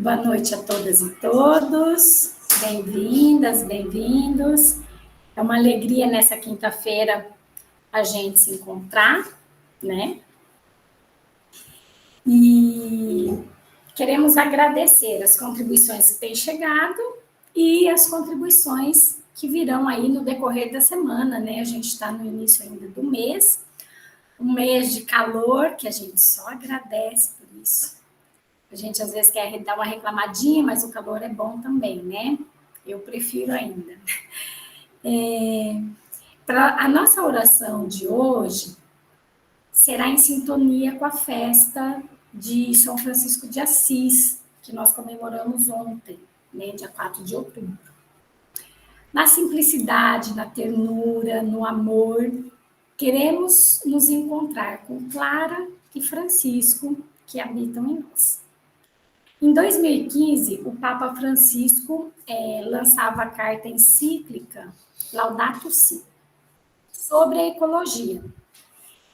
Boa noite a todas e todos, bem-vindas, bem-vindos. É uma alegria nessa quinta-feira a gente se encontrar, né? E queremos agradecer as contribuições que têm chegado e as contribuições que virão aí no decorrer da semana, né? A gente está no início ainda do mês, um mês de calor, que a gente só agradece por isso. A gente às vezes quer dar uma reclamadinha, mas o calor é bom também, né? Eu prefiro ainda. Para a nossa oração de hoje será em sintonia com a festa de São Francisco de Assis, que nós comemoramos ontem, né, dia 4 de outubro. Na simplicidade, na ternura, no amor, queremos nos encontrar com Clara e Francisco, que habitam em nós. Em 2015, o Papa Francisco lançava a carta encíclica Laudato Si, sobre a ecologia.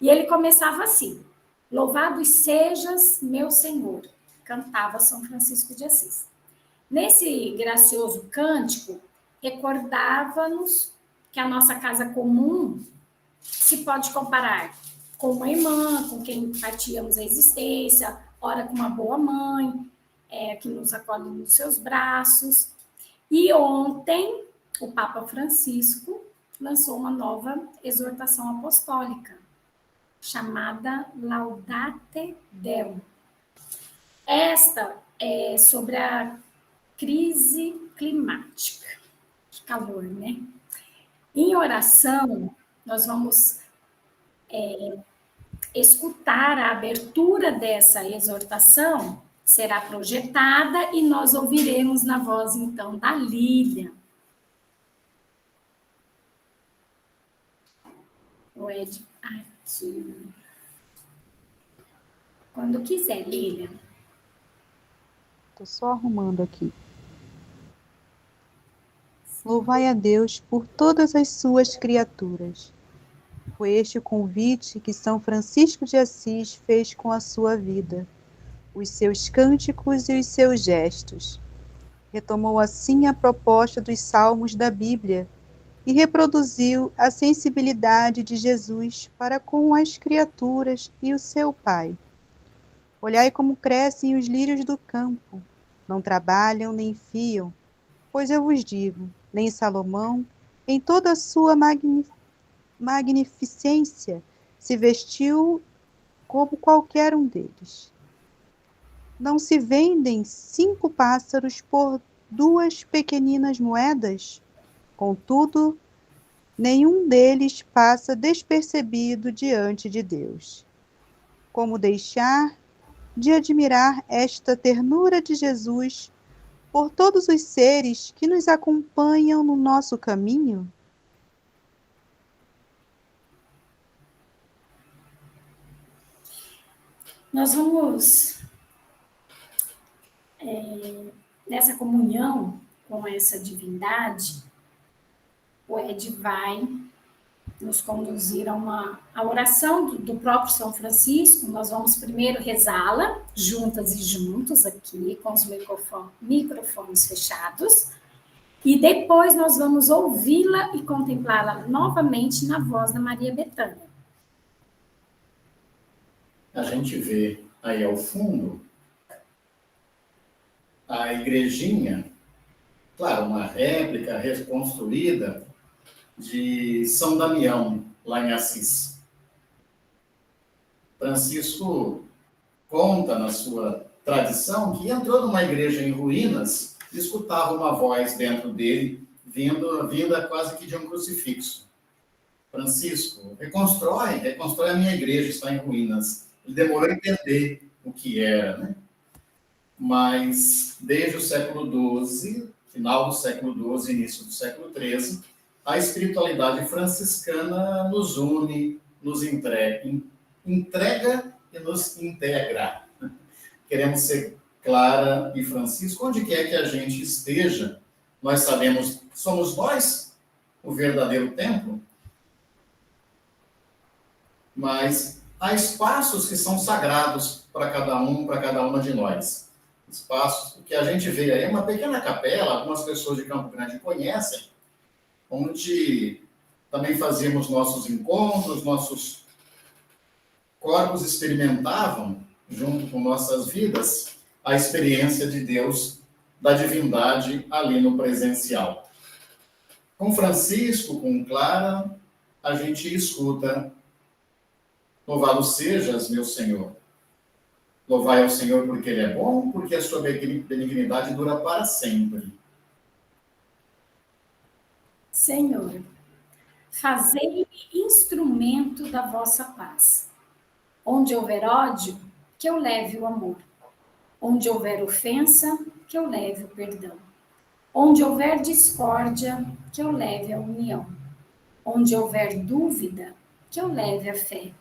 E ele começava assim: Louvado sejas, meu Senhor, cantava São Francisco de Assis. Nesse gracioso cântico, recordava-nos que a nossa casa comum se pode comparar com uma irmã, com quem partilhamos a existência, ora com uma boa mãe, que nos acolhe nos seus braços. E ontem, o Papa Francisco lançou uma nova exortação apostólica, chamada Laudate Deum. Esta é sobre a crise climática. Que calor, né? Em oração, nós vamos escutar a abertura dessa exortação, será projetada e nós ouviremos na voz, então, da Lília. O Ed, aqui. Quando quiser, Lília. Estou só arrumando aqui. Louvai a Deus por todas as suas criaturas. Foi este o convite que São Francisco de Assis fez com a sua vida, os seus cânticos e os seus gestos. Retomou assim a proposta dos salmos da Bíblia e reproduziu a sensibilidade de Jesus para com as criaturas e o seu Pai. Olhai como crescem os lírios do campo, não trabalham nem fiam, pois eu vos digo, nem Salomão, em toda a sua magnificência, se vestiu como qualquer um deles. Não se vendem 5 pássaros por 2 pequeninas moedas? Contudo, nenhum deles passa despercebido diante de Deus. Como deixar de admirar esta ternura de Jesus por todos os seres que nos acompanham no nosso caminho? Nós vamos, nessa comunhão com essa divindade, o Ed vai nos conduzir a oração do próprio São Francisco. Nós vamos primeiro rezá-la, juntas e juntos aqui, com os microfones fechados, e depois nós vamos ouvi-la e contemplá-la novamente na voz da Maria Bethânia. A gente vê aí ao fundo a igrejinha, claro, uma réplica reconstruída de São Damião, lá em Assis. Francisco conta na sua tradição que entrou numa igreja em ruínas e escutava uma voz dentro dele, vinda quase que de um crucifixo. Francisco, reconstrói a minha igreja, está em ruínas. Ele demorou a entender o que era, né? Mas desde o século XII, final do século XII, início do século XIII, a espiritualidade franciscana nos une, nos entrega e nos integra. Queremos ser Clara e Francisco, onde quer que a gente esteja, nós sabemos que somos nós o verdadeiro templo, mas há espaços que são sagrados para cada um, para cada uma de nós. espaços. O que a gente vê aí é uma pequena capela, algumas pessoas de Campo Grande conhecem, onde também fazíamos nossos encontros, nossos corpos experimentavam, junto com nossas vidas, a experiência de Deus, da divindade ali no presencial. Com Francisco, com Clara, a gente escuta: louvado sejas, meu Senhor. Louvai ao Senhor porque Ele é bom, porque a sua benignidade dura para sempre. Senhor, fazei-me instrumento da vossa paz. Onde houver ódio, que eu leve o amor. Onde houver ofensa, que eu leve o perdão. Onde houver discórdia, que eu leve a união. Onde houver dúvida, que eu leve a fé.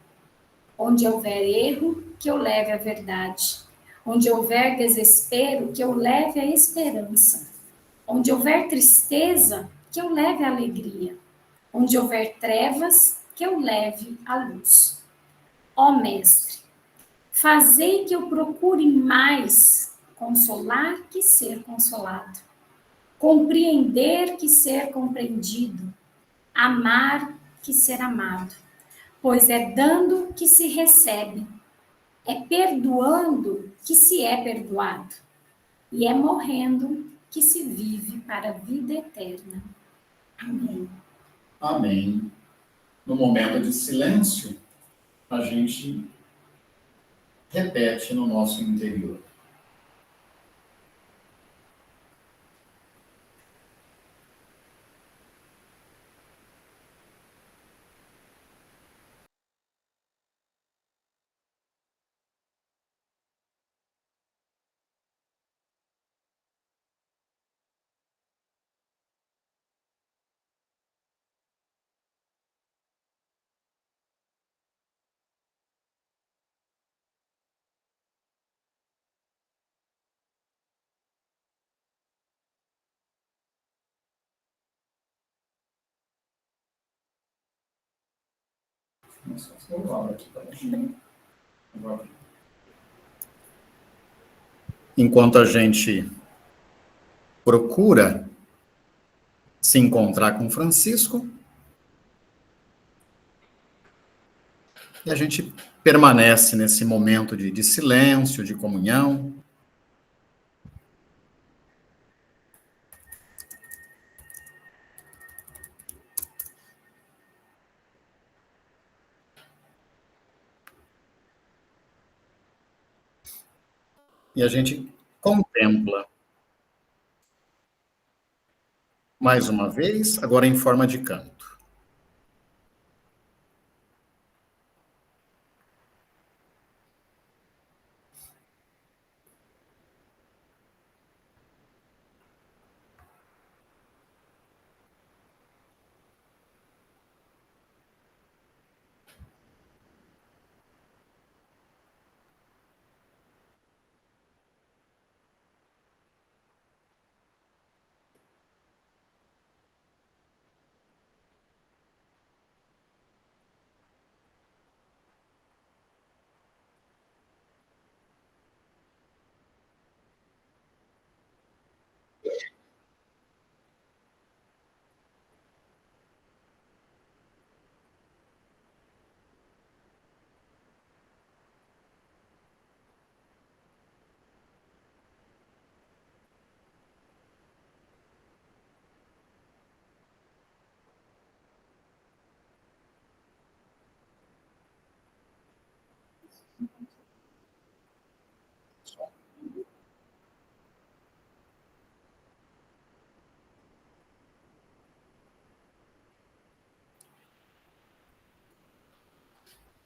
Onde houver erro, que eu leve a verdade. Onde houver desespero, que eu leve a esperança. Onde houver tristeza, que eu leve a alegria. Onde houver trevas, que eu leve a luz. Ó Mestre, fazei que eu procure mais consolar que ser consolado, compreender que ser compreendido, amar que ser amado, pois é dando que se recebe, é perdoando que se é perdoado, e é morrendo que se vive para a vida eterna. Amém. Amém. No momento de silêncio, a gente repete no nosso interior. Enquanto a gente procura se encontrar com Francisco, e a gente permanece nesse momento de silêncio, de comunhão. E a gente contempla, mais uma vez, agora em forma de canto.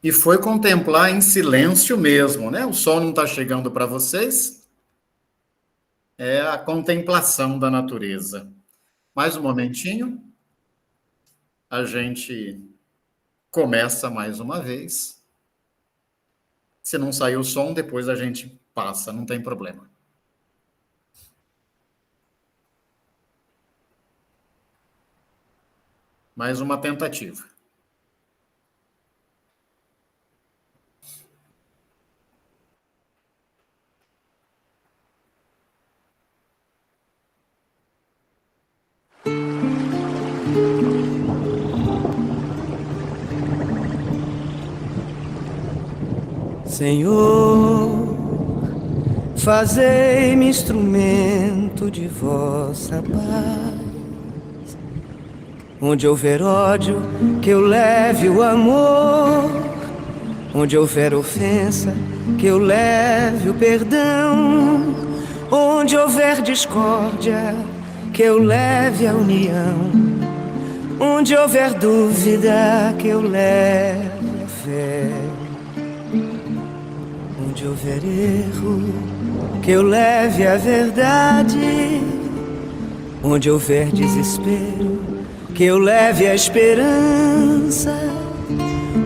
E foi contemplar em silêncio mesmo, né? O sol não está chegando para vocês. É a contemplação da natureza. Mais um momentinho. A gente começa mais uma vez. Se não sair o som, depois a gente passa, não tem problema. Mais uma tentativa. Senhor, fazei-me instrumento de vossa paz. Onde houver ódio, que eu leve o amor. Onde houver ofensa, que eu leve o perdão. Onde houver discórdia, que eu leve a união. Onde houver dúvida, que eu leve a fé. Onde houver erro, que eu leve a verdade. Onde houver desespero, que eu leve a esperança.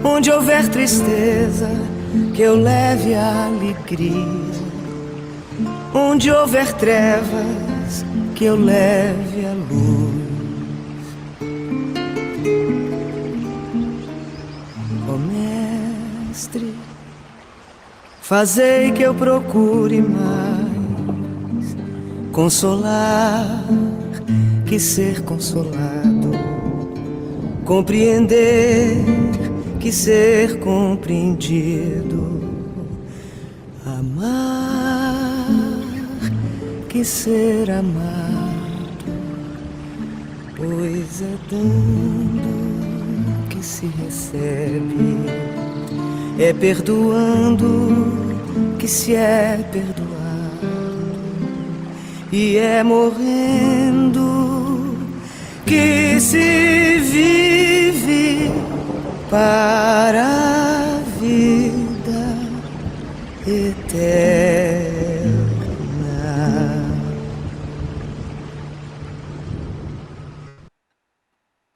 Onde houver tristeza, que eu leve a alegria. Onde houver trevas, que eu leve a luz. Ó Mestre, fazei que eu procure mais consolar que ser consolado, compreender que ser compreendido, amar que ser amado, pois é dando que se recebe, é perdoando que se é perdoado, e é morrendo que se vive para a vida eterna.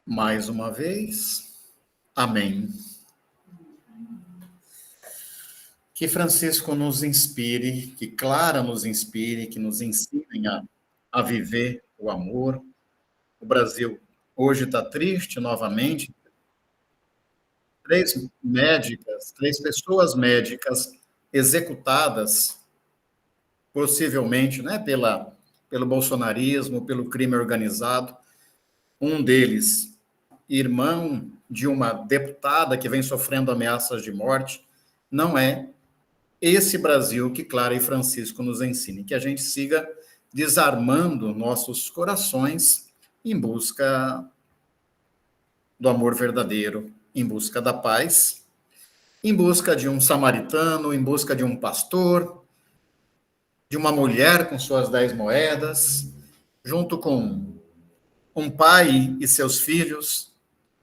Mais uma vez, amém. Que Francisco nos inspire, que Clara nos inspire, que nos ensinem a viver o amor. O Brasil hoje está triste novamente. 3 pessoas médicas executadas, possivelmente, né, pelo bolsonarismo, pelo crime organizado. Um deles, irmão de uma deputada que vem sofrendo ameaças de morte. Não é esse Brasil que Clara e Francisco nos ensinem, que a gente siga desarmando nossos corações em busca do amor verdadeiro, em busca da paz, em busca de um samaritano, em busca de um pastor, de uma mulher com suas 10 moedas, junto com um pai e seus filhos.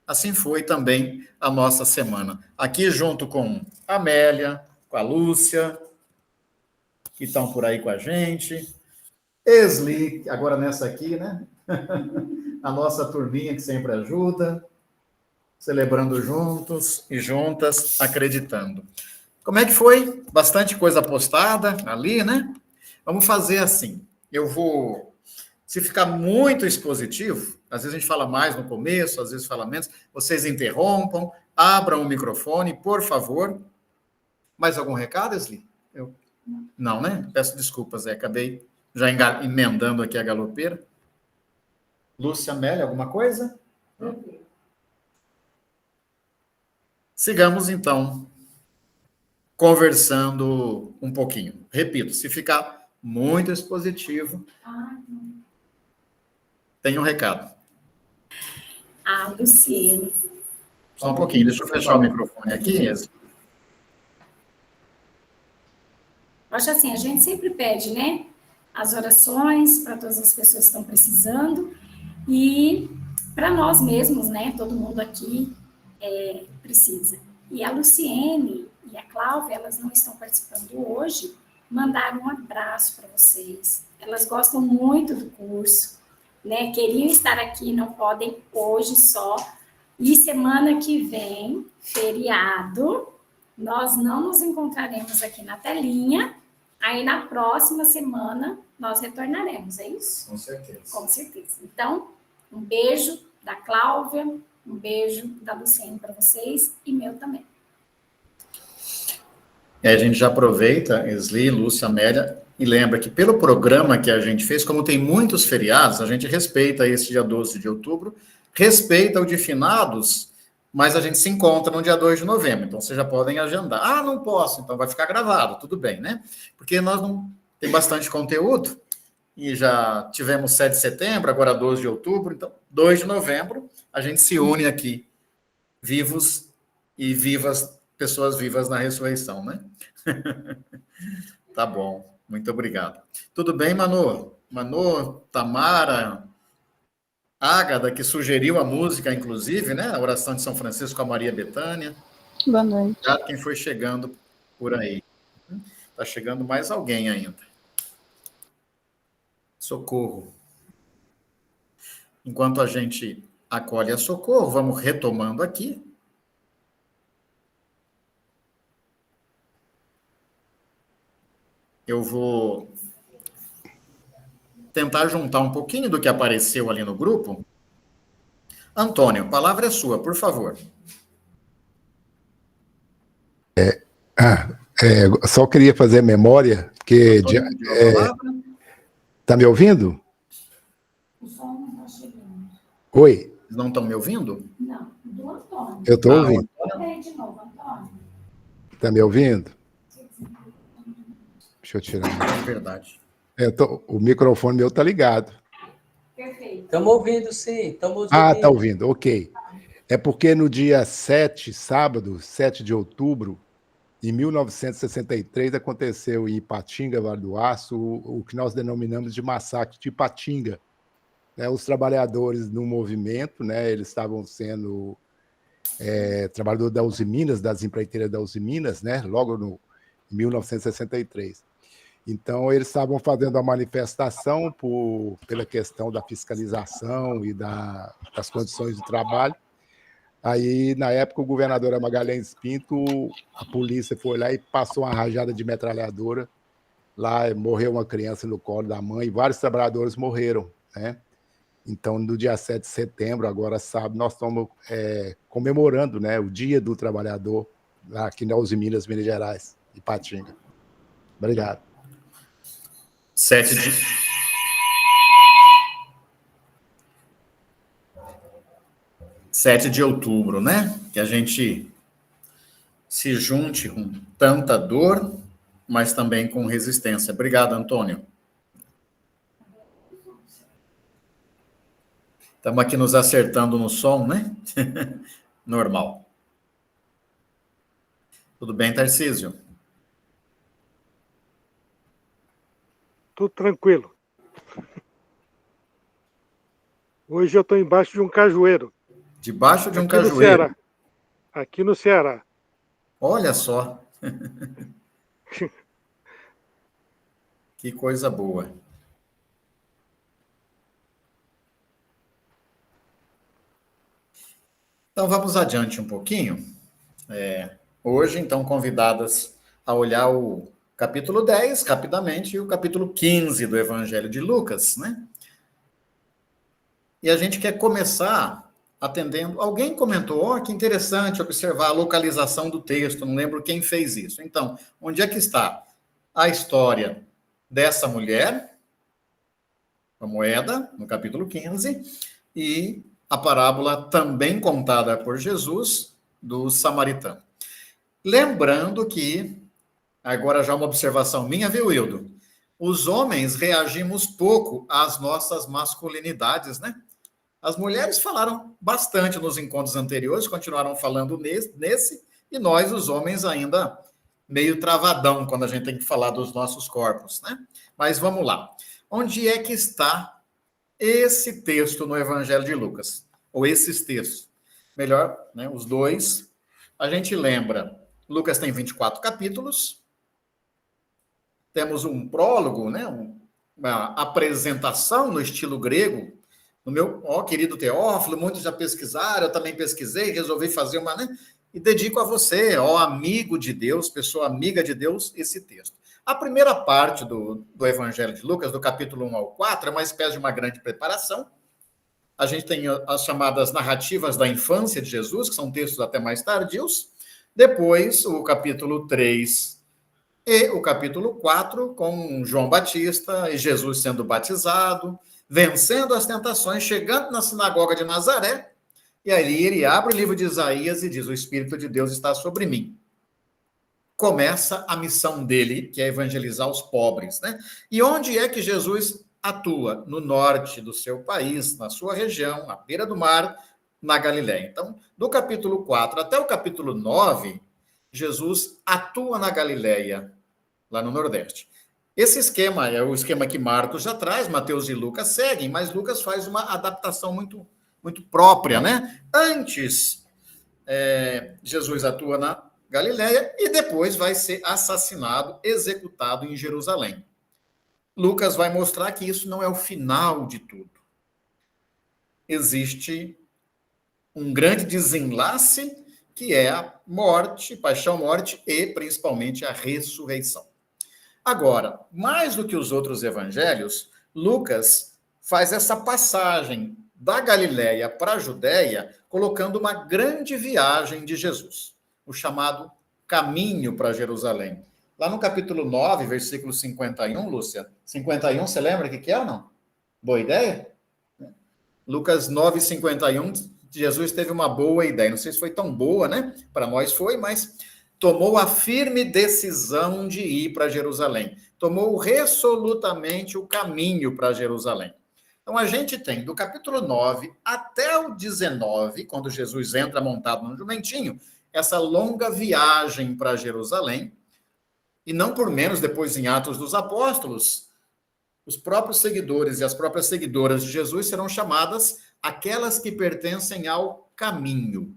Assim foi também a nossa semana. Aqui junto com a Amélia, com a Lúcia, que estão por aí com a gente. Esli, agora nessa aqui, né? A nossa turminha que sempre ajuda. Celebrando juntos e juntas, acreditando. Como é que foi? Bastante coisa postada ali, né? Vamos fazer assim. Eu vou... Se ficar muito expositivo, às vezes a gente fala mais no começo, às vezes fala menos, vocês interrompam, abram o microfone, por favor. Mais algum recado, Esli? Não, né? Peço desculpas, acabei já emendando aqui a galopeira. Lúcia, Amélia, alguma coisa? Sigamos, então, conversando um pouquinho. Repito, se ficar muito expositivo, tem um recado. Luciene. Só um pouquinho, deixa eu fechar o microfone aqui. Acho assim, a gente sempre pede, né? As orações para todas as pessoas que estão precisando e para nós mesmos, né? Todo mundo aqui precisa. E a Luciene e a Cláudia, elas não estão participando hoje, mandaram um abraço para vocês. Elas gostam muito do curso, né? Queriam estar aqui, não podem hoje só. E semana que vem, feriado, nós não nos encontraremos aqui na telinha. Aí na próxima semana nós retornaremos, é isso? Com certeza. Com certeza. Então, um beijo da Cláudia, um beijo da Luciene para vocês e meu também. E a gente já aproveita, Esli, Lúcia, Amélia, e lembra que pelo programa que a gente fez, como tem muitos feriados, a gente respeita esse dia 12 de outubro, respeita o de finados, mas a gente se encontra no dia 2 de novembro, então vocês já podem agendar. Ah, não posso, então vai ficar gravado, tudo bem, né? Porque nós não tem bastante conteúdo, e já tivemos 7 de setembro, agora 12 de outubro, então 2 de novembro, a gente se une aqui, vivos e vivas, pessoas vivas na ressurreição, né? Tá bom, muito obrigado. Tudo bem, Manu? Manu, Tamara, Ágada, que sugeriu a música, inclusive, né? A oração de São Francisco com a Maria Bethânia. Boa noite. Já quem foi chegando por aí. Está chegando mais alguém ainda. Socorro. Enquanto a gente acolhe a Socorro, vamos retomando aqui. Eu vou tentar juntar um pouquinho do que apareceu ali no grupo. Antônio, a palavra é sua, por favor. Só queria fazer memória, porque... Tá me ouvindo? O som não está chegando. Oi? Não estão me ouvindo? Não, do Antônio. Eu estou ouvindo. Peraí de novo, Antônio. Tá me ouvindo? Deixa eu tirar. É verdade. O microfone meu tá ligado. Perfeito. Estamos ouvindo, sim. Estamos ouvindo. Ah, tá ouvindo, ok. É porque no dia 7, sábado, 7 de outubro, em 1963, aconteceu em Ipatinga, Vale do Aço, o que nós denominamos de massacre de Ipatinga. Os trabalhadores no movimento, eles estavam sendo trabalhadores da Uzi Minas, das empreiteiras da Uzi Minas, logo em 1963. Então, eles estavam fazendo a manifestação pela questão da fiscalização e das condições de trabalho. Aí, na época, o governador Magalhães Pinto, a polícia foi lá e passou uma rajada de metralhadora. Lá morreu uma criança no colo da mãe, e vários trabalhadores morreram, Então, no dia 7 de setembro, agora sábado, nós estamos comemorando o Dia do Trabalhador, lá aqui na Uzi Minas, Minas Gerais, Ipatinga. Obrigado. 7 de outubro, né? Que a gente se junte com tanta dor, mas também com resistência. Obrigado, Antônio. Estamos aqui nos acertando no som, né? Normal. Tudo bem, Tarcísio? Tudo tranquilo. Hoje eu estou embaixo de um cajueiro. Debaixo de um Aqui cajueiro. no Ceará. Aqui no Ceará. Olha só. Que coisa boa. Então, vamos adiante um pouquinho. Hoje, então, convidadas a olhar o capítulo 10, rapidamente, e o capítulo 15 do Evangelho de Lucas, né? E a gente quer começar atendendo... Alguém comentou, que interessante observar a localização do texto, não lembro quem fez isso. Então, onde é que está a história dessa mulher, a moeda, no capítulo 15, e a parábola também contada por Jesus, do samaritano. Lembrando que, agora já uma observação minha, viu, Hildo? Os homens reagimos pouco às nossas masculinidades, né? As mulheres falaram bastante nos encontros anteriores, continuaram falando nesse, e nós, os homens, ainda meio travadão quando a gente tem que falar dos nossos corpos, né? Mas vamos lá. Onde é que está esse texto no Evangelho de Lucas? Ou esses textos? Melhor, né, os dois. A gente lembra, Lucas tem 24 capítulos, temos um prólogo, né, uma apresentação no estilo grego, no meu querido Teófilo, muitos já pesquisaram, eu também pesquisei, resolvi fazer uma, né, e dedico a você, amigo de Deus, pessoa amiga de Deus, esse texto. A primeira parte do Evangelho de Lucas, do capítulo 1 ao 4, é uma espécie de uma grande preparação. A gente tem as chamadas narrativas da infância de Jesus, que são textos até mais tardios. Depois, o capítulo 3 e o capítulo 4, com João Batista e Jesus sendo batizado, vencendo as tentações, chegando na sinagoga de Nazaré E aí ele abre o livro de Isaías e diz: o Espírito de Deus está sobre mim. Começa a missão dele, que é evangelizar os pobres, né? E onde é que Jesus atua? No norte do seu país, na sua região, à beira do mar, na Galiléia. Então, do capítulo 4 até o capítulo 9, Jesus atua na Galiléia, lá no Nordeste. Esse esquema é o esquema que Marcos já traz, Mateus e Lucas seguem, mas Lucas faz uma adaptação muito, muito própria, né? Antes, Jesus atua na Galiléia e depois vai ser assassinado, executado em Jerusalém. Lucas vai mostrar que isso não é o final de tudo. Existe um grande desenlace que é a morte, paixão, morte e principalmente a ressurreição. Agora, mais do que os outros evangelhos, Lucas faz essa passagem da Galiléia para a Judéia, colocando uma grande viagem de Jesus, o chamado caminho para Jerusalém. Lá no capítulo 9, versículo 51, Lúcia, 51, você lembra o que é ou não? Boa ideia? Lucas 9, 51, Jesus teve uma boa ideia. Não sei se foi tão boa, né? Para nós foi, mas tomou a firme decisão de ir para Jerusalém. Tomou resolutamente o caminho para Jerusalém. Então, a gente tem do capítulo 9 até o 19, quando Jesus entra montado num jumentinho, essa longa viagem para Jerusalém, e não por menos, depois em Atos dos Apóstolos, os próprios seguidores e as próprias seguidoras de Jesus serão chamadas aquelas que pertencem ao caminho.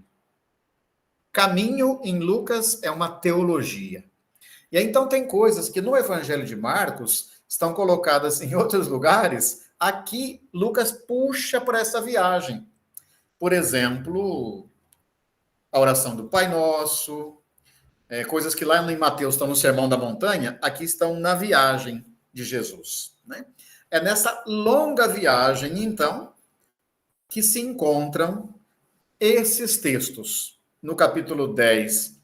Caminho, em Lucas, é uma teologia. E aí, então, tem coisas que no Evangelho de Marcos estão colocadas em outros lugares. Aqui, Lucas puxa para essa viagem. Por exemplo, a oração do Pai Nosso, coisas que lá em Mateus estão no Sermão da Montanha, aqui estão na viagem de Jesus, né? É nessa longa viagem, então, que se encontram esses textos. No capítulo 10,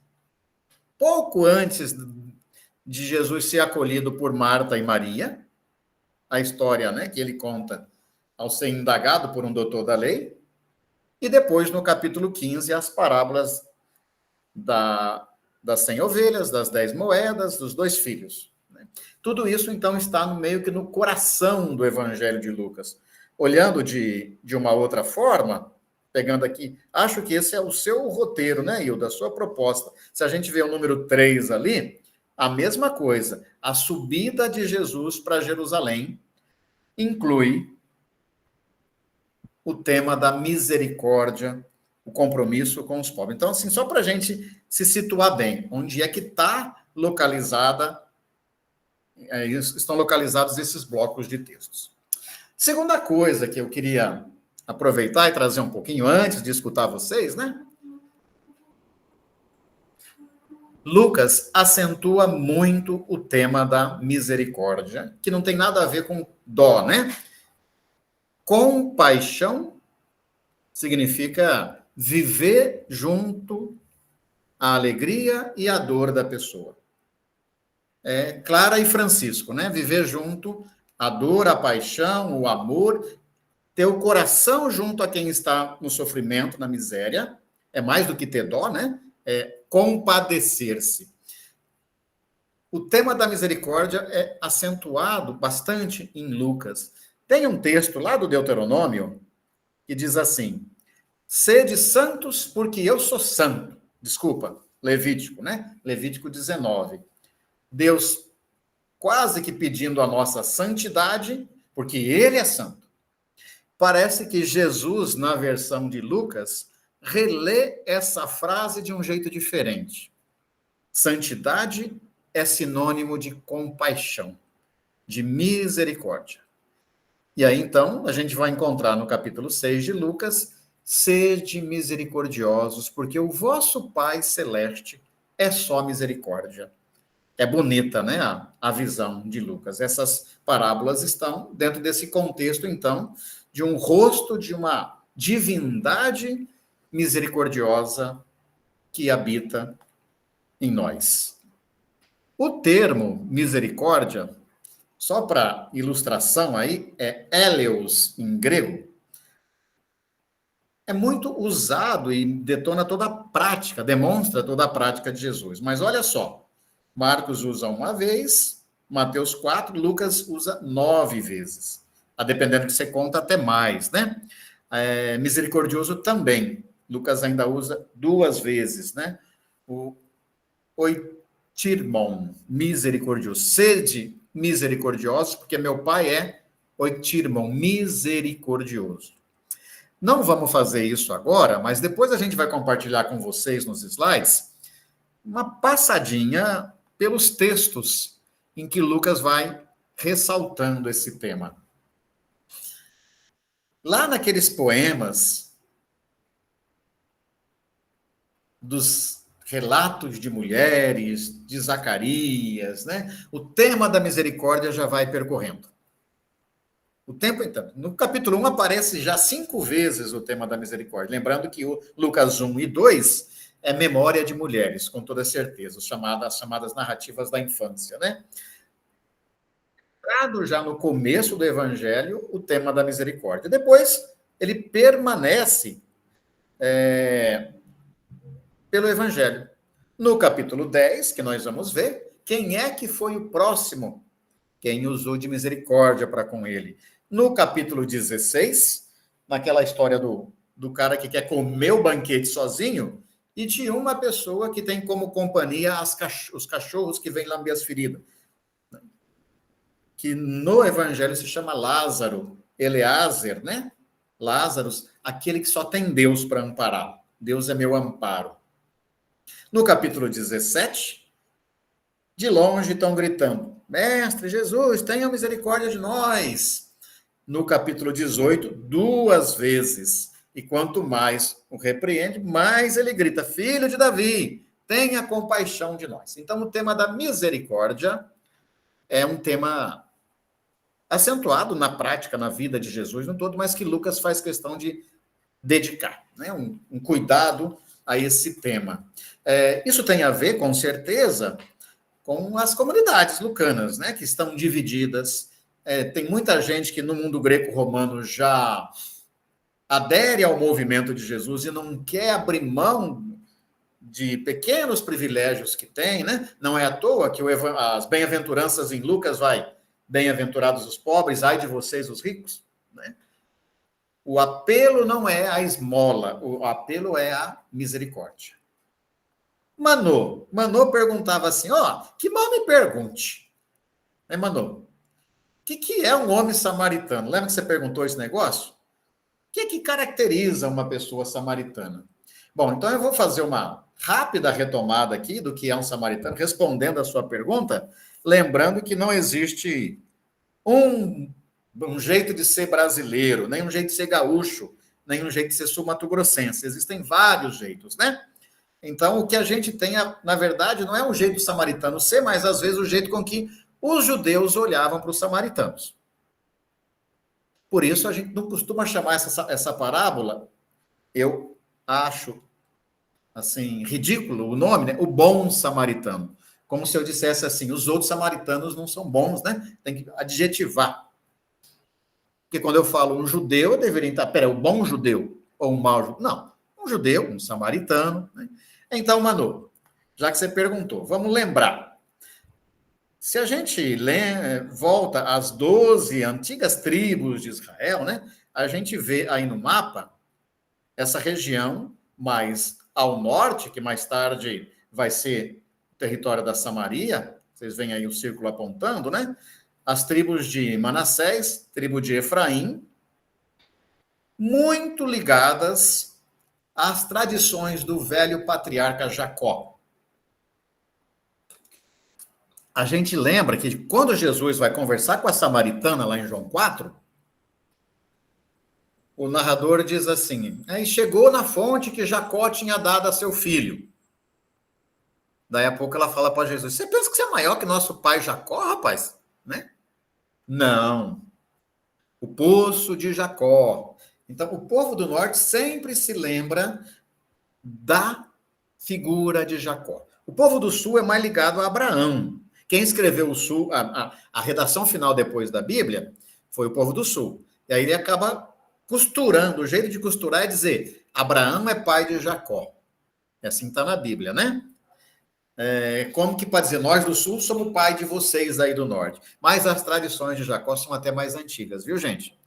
pouco antes de Jesus ser acolhido por Marta e Maria, a história, né, que ele conta ao ser indagado por um doutor da lei, e depois, no capítulo 15, as parábolas das 100 ovelhas, das 10 moedas, dos 2 filhos. Né? Tudo isso, então, está meio que no coração do Evangelho de Lucas. Olhando de uma outra forma, pegando aqui, acho que esse é o seu roteiro, né, Hilda, a sua proposta. Se a gente vê o número 3 ali, a mesma coisa. A subida de Jesus para Jerusalém inclui o tema da misericórdia, o compromisso com os pobres. Então, assim, só para a gente se situar bem, onde é que está localizada, estão localizados esses blocos de textos. Segunda coisa que eu queria aproveitar e trazer um pouquinho antes de escutar vocês, né? Lucas acentua muito o tema da misericórdia, que não tem nada a ver com dó, né? Compaixão significa viver junto à alegria e à dor da pessoa. Clara e Francisco, né? Viver junto a dor, a paixão, o amor, ter o coração junto a quem está no sofrimento, na miséria, é mais do que ter dó, né? É compadecer-se. O tema da misericórdia é acentuado bastante em Lucas. Tem um texto lá do Deuteronômio que diz assim: sede santos porque eu sou santo. Desculpa, Levítico, né? Levítico 19. Deus quase que pedindo a nossa santidade, porque ele é santo. Parece que Jesus, na versão de Lucas, relê essa frase de um jeito diferente. Santidade é sinônimo de compaixão, de misericórdia. E aí, então, a gente vai encontrar no capítulo 6 de Lucas: sede misericordiosos, porque o vosso Pai Celeste é só misericórdia. É bonita, né, a visão de Lucas. Essas parábolas estão dentro desse contexto, então, de um rosto de uma divindade misericordiosa que habita em nós. O termo misericórdia, só para ilustração aí, é eleos em grego. é muito usado e detona toda a prática, demonstra toda a prática de Jesus. Mas olha só, Marcos usa uma vez, Mateus 4, Lucas usa 9 vezes. A dependendo que você conta, até mais, né? Misericordioso também. Lucas ainda usa 2 vezes, né? O oitirmon, misericordioso. Sede misericordiosos, porque meu pai é oitirmon, misericordioso. Não vamos fazer isso agora, mas depois a gente vai compartilhar com vocês nos slides uma passadinha pelos textos em que Lucas vai ressaltando esse tema. Lá naqueles poemas dos relatos de mulheres, de Zacarias, né? O tema da misericórdia já vai percorrendo. O tempo, então, no capítulo 1 aparece já 5 vezes o tema da misericórdia. Lembrando que o Lucas 1 e 2 é memória de mulheres, com toda certeza, as chamadas narrativas da infância, né? Já no começo do evangelho, o tema da misericórdia. Depois, ele permanece pelo evangelho. No capítulo 10, que nós vamos ver, quem é que foi o próximo? Quem usou de misericórdia para com ele? No capítulo 16, naquela história do cara que quer comer o banquete sozinho, e de uma pessoa que tem como companhia os cachorros que vêm lamber as feridas. Que no evangelho se chama Lázaro, Eleazer, né? Lázaro, aquele que só tem Deus para amparar. Deus é meu amparo. No capítulo 17, de longe estão gritando, Mestre Jesus, tenha misericórdia de nós. No capítulo 18, 2 vezes. E quanto mais o repreende, mais ele grita, Filho de Davi, tenha compaixão de nós. Então, o tema da misericórdia é um tema acentuado na prática, na vida de Jesus no todo, mas que Lucas faz questão de dedicar, né? Um cuidado a esse tema. Isso tem a ver, com certeza, com as comunidades lucanas, né? Que estão divididas. Tem muita gente que no mundo greco-romano já adere ao movimento de Jesus e não quer abrir mão de pequenos privilégios que tem, né? Não é à toa que as bem-aventuranças em Lucas vai bem-aventurados os pobres, ai de vocês os ricos, né? O apelo não é a esmola, o apelo é a misericórdia. Manô perguntava assim, que mal me pergunte, né, Manô? O que é um homem samaritano? Lembra que você perguntou esse negócio? O que caracteriza uma pessoa samaritana? Bom, então eu vou fazer uma rápida retomada aqui do que é um samaritano, respondendo a sua pergunta, lembrando que não existe um jeito de ser brasileiro, nem um jeito de ser gaúcho, nem um jeito de ser sul-mato-grossense. Existem vários jeitos, né? Então, o que a gente tem, na verdade, não é um jeito samaritano ser, mas às vezes o jeito com que os judeus olhavam para os samaritanos. Por isso, a gente não costuma chamar essa parábola, eu acho, assim, ridículo o nome, né? O bom samaritano. Como se eu dissesse assim, os outros samaritanos não são bons, né? Tem que adjetivar. Porque quando eu falo um judeu, eu deveria estar, o bom judeu ou um mau judeu? Não, um judeu, um samaritano, né? Então, Manu, já que você perguntou, vamos lembrar. Se a gente volta às 12 antigas tribos de Israel, né? A gente vê aí no mapa essa região mais ao norte, que mais tarde vai ser o território da Samaria, vocês veem aí o círculo apontando, né? As tribos de Manassés, tribo de Efraim, muito ligadas às tradições do velho patriarca Jacó. A gente lembra que quando Jesus vai conversar com a samaritana lá em João 4, o narrador diz assim, e chegou na fonte que Jacó tinha dado a seu filho. Daí a pouco ela fala para Jesus, você pensa que você é maior que nosso pai Jacó, rapaz? Né? Não. O poço de Jacó. Então, o povo do norte sempre se lembra da figura de Jacó. O povo do sul é mais ligado a Abraão. Quem escreveu o sul, a redação final depois da Bíblia, foi o povo do sul. E aí ele acaba costurando, o jeito de costurar é dizer, Abraão é pai de Jacó. E assim está na Bíblia, né? Como que para dizer, nós do sul somos pai de vocês aí do norte. Mas as tradições de Jacó são até mais antigas, viu, gente?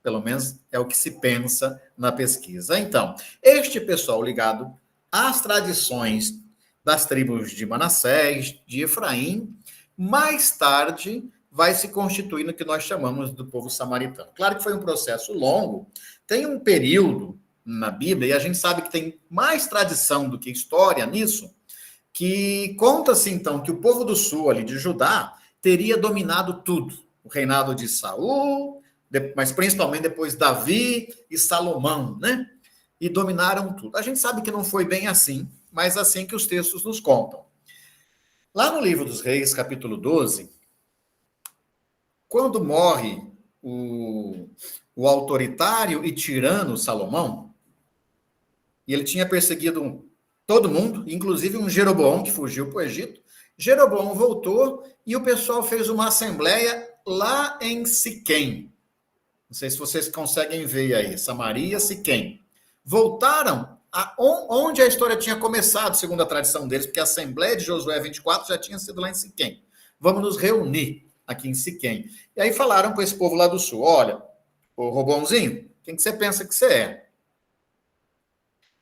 Pelo menos é o que se pensa na pesquisa. Então, este pessoal ligado às tradições das tribos de Manassés, de Efraim, mais tarde vai se constituir no que nós chamamos do povo samaritano. Claro que foi um processo longo, tem um período na Bíblia, e a gente sabe que tem mais tradição do que história nisso, que conta-se, então, que o povo do sul, ali de Judá, teria dominado tudo. O reinado de Saul, mas principalmente depois Davi e Salomão, né? E dominaram tudo. A gente sabe que não foi bem assim, mas assim que os textos nos contam. Lá no livro dos Reis, capítulo 12, quando morre o autoritário e tirano Salomão, e ele tinha perseguido todo mundo, inclusive um Jeroboão que fugiu para o Egito. Jeroboão voltou e o pessoal fez uma assembleia lá em Siquém. Não sei se vocês conseguem ver aí, Samaria, Siquém. Voltaram onde a história tinha começado, segundo a tradição deles, porque a Assembleia de Josué 24 já tinha sido lá em Siquém. Vamos nos reunir aqui em Siquém. E aí falaram com esse povo lá do sul, olha, ô Robãozinho, quem que você pensa que você é?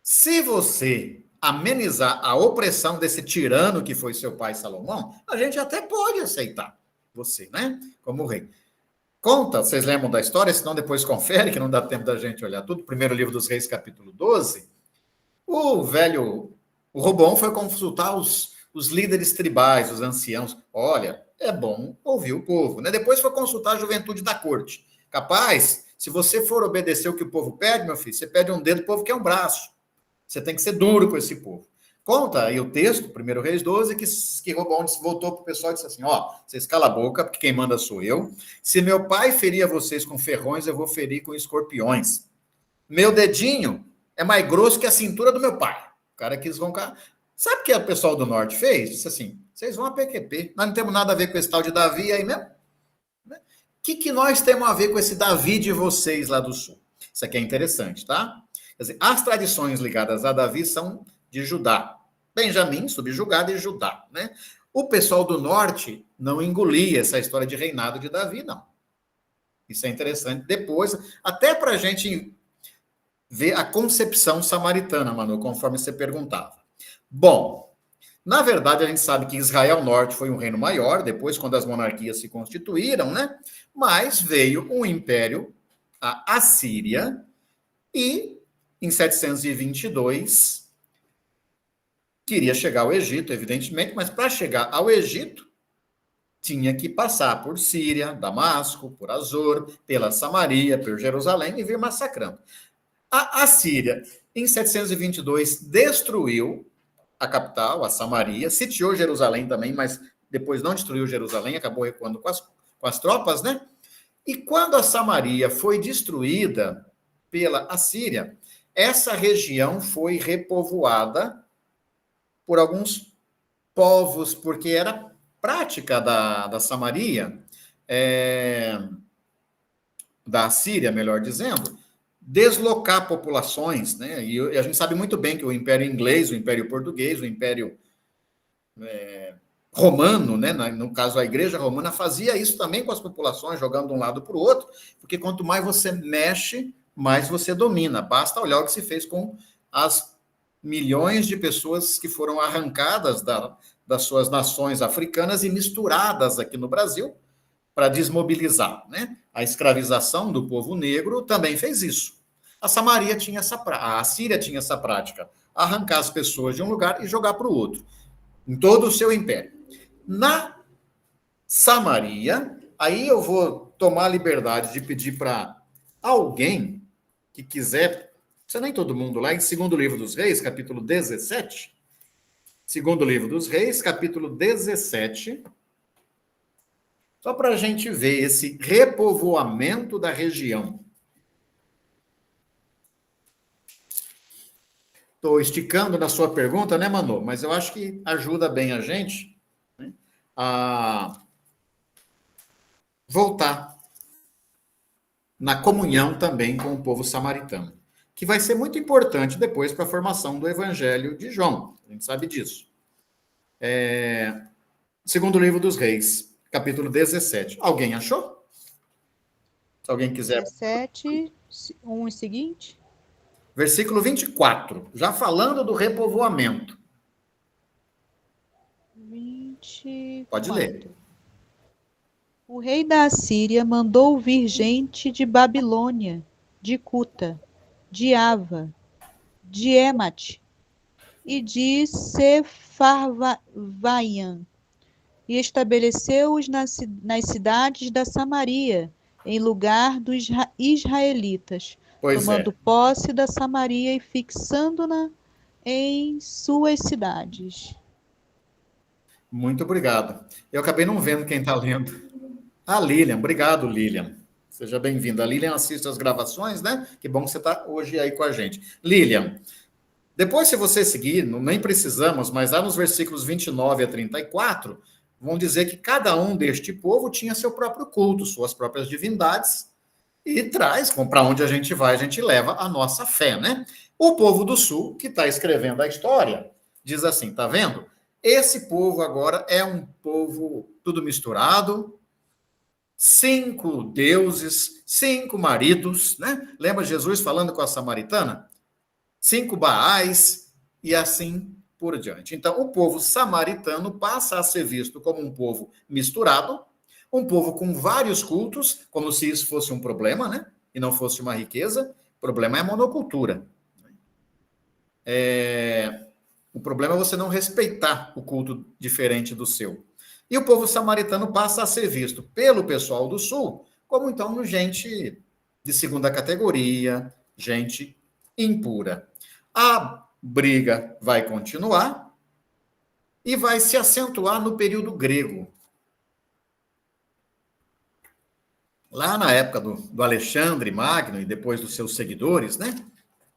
Se você amenizar a opressão desse tirano que foi seu pai Salomão, a gente até pode aceitar você, né? Como rei. Conta, vocês lembram da história? Senão depois confere, que não dá tempo da gente olhar tudo. Primeiro livro dos Reis, capítulo 12. O Roboão foi consultar os líderes tribais, os anciãos. Olha, é bom ouvir o povo, né? Depois foi consultar a juventude da corte. Capaz, se você for obedecer o que o povo pede, meu filho, você pede um dedo, o povo quer um braço. Você tem que ser duro com esse povo. Conta aí o texto, 1 Reis 12, que Roboão voltou para o pessoal e disse assim, vocês calam a boca, porque quem manda sou eu. Se meu pai feria vocês com ferrões, eu vou ferir com escorpiões. Meu dedinho é mais grosso que a cintura do meu pai. O cara quis roncar. Sabe o que o pessoal do norte fez? Disse assim, vocês vão a PQP. Nós não temos nada a ver com esse tal de Davi aí mesmo. O que nós temos a ver com esse Davi de vocês lá do sul? Isso aqui é interessante, tá? Quer dizer, as tradições ligadas a Davi são de Judá. Benjamim, subjugado, e Judá, né? O pessoal do norte não engolia essa história de reinado de Davi, não. Isso é interessante. Depois, até para a gente ver a concepção samaritana, Manu, conforme você perguntava. Bom, na verdade, a gente sabe que Israel Norte foi um reino maior, depois, quando as monarquias se constituíram, né? Mas veio um império, a Assíria, e em 722 queria chegar ao Egito, evidentemente, mas para chegar ao Egito tinha que passar por Síria, Damasco, por Azor, pela Samaria, por Jerusalém e vir massacrando. A Síria, em 722, destruiu a capital, a Samaria, sitiou Jerusalém também, mas depois não destruiu Jerusalém, acabou recuando com as tropas, né? E quando a Samaria foi destruída pela Assíria, essa região foi repovoada por alguns povos, porque era prática da Samaria, da Assíria, melhor dizendo, deslocar populações, né? E a gente sabe muito bem que o Império Inglês, o Império Português, o Império Romano, né? No caso a Igreja Romana, fazia isso também com as populações, jogando de um lado para o outro, porque quanto mais você mexe, mais você domina. Basta olhar o que se fez com as milhões de pessoas que foram arrancadas das suas nações africanas e misturadas aqui no Brasil para desmobilizar, né? A escravização do povo negro também fez isso. A Samaria tinha a Síria tinha essa prática, arrancar as pessoas de um lugar e jogar para o outro, em todo o seu império. Na Samaria, aí eu vou tomar a liberdade de pedir para alguém que quiser, não nem todo mundo lá, em 2º livro dos Reis, capítulo 17, 2º livro dos Reis, capítulo 17, só para a gente ver esse repovoamento da região. Estou esticando na sua pergunta, né, Manu? Mas eu acho que ajuda bem a gente, né, a voltar na comunhão também com o povo samaritano, que vai ser muito importante depois para a formação do Evangelho de João. A gente sabe disso. Segundo livro dos Reis, capítulo 17. Alguém achou? Se alguém quiser. 17, um seguinte. Versículo 24, já falando do repovoamento. 24. Pode ler. O rei da Assíria mandou vir gente de Babilônia, de Cuta, de Ava, de Emate e de Sefarvaiam, e estabeleceu-os nas cidades da Samaria, em lugar dos israelitas, Pois tomando posse da Samaria e fixando-na em suas cidades. Muito obrigado. Eu acabei não vendo quem está lendo. Ah, Lilian. Obrigado, Lilian. Seja bem-vinda. A Lilian assiste as gravações, né? Que bom que você está hoje aí com a gente. Lilian, depois, se você seguir, nem precisamos, mas lá nos versículos 29 a 34, vão dizer que cada um deste povo tinha seu próprio culto, suas próprias divindades, e traz, para onde a gente vai, a gente leva a nossa fé, né? O povo do sul, que está escrevendo a história, diz assim, tá vendo? Esse povo agora é um povo tudo misturado, 5 deuses, 5 maridos, né? Lembra Jesus falando com a samaritana? 5 Baais e assim por diante. Então, o povo samaritano passa a ser visto como um povo misturado, um povo com vários cultos, como se isso fosse um problema, né? E não fosse uma riqueza. O problema é a monocultura. O problema é você não respeitar o culto diferente do seu. E o povo samaritano passa a ser visto pelo pessoal do sul como, então, gente de segunda categoria, gente impura. A briga vai continuar e vai se acentuar no período grego. Lá na época do Alexandre Magno e depois dos seus seguidores, né?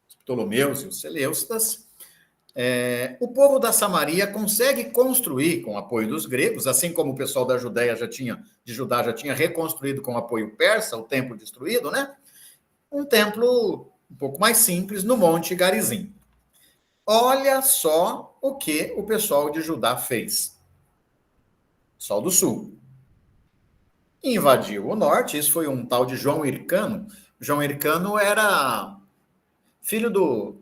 Os Ptolomeus e os Seleucidas, o povo da Samaria consegue construir, com o apoio dos gregos, assim como o pessoal da Judéia de Judá já tinha reconstruído com o apoio persa, o templo destruído, né? Um templo um pouco mais simples no Monte Garizim. Olha só o que o pessoal de Judá fez. Pessoal do sul. Invadiu o norte, isso foi um tal de João Hircano. João Hircano era filho do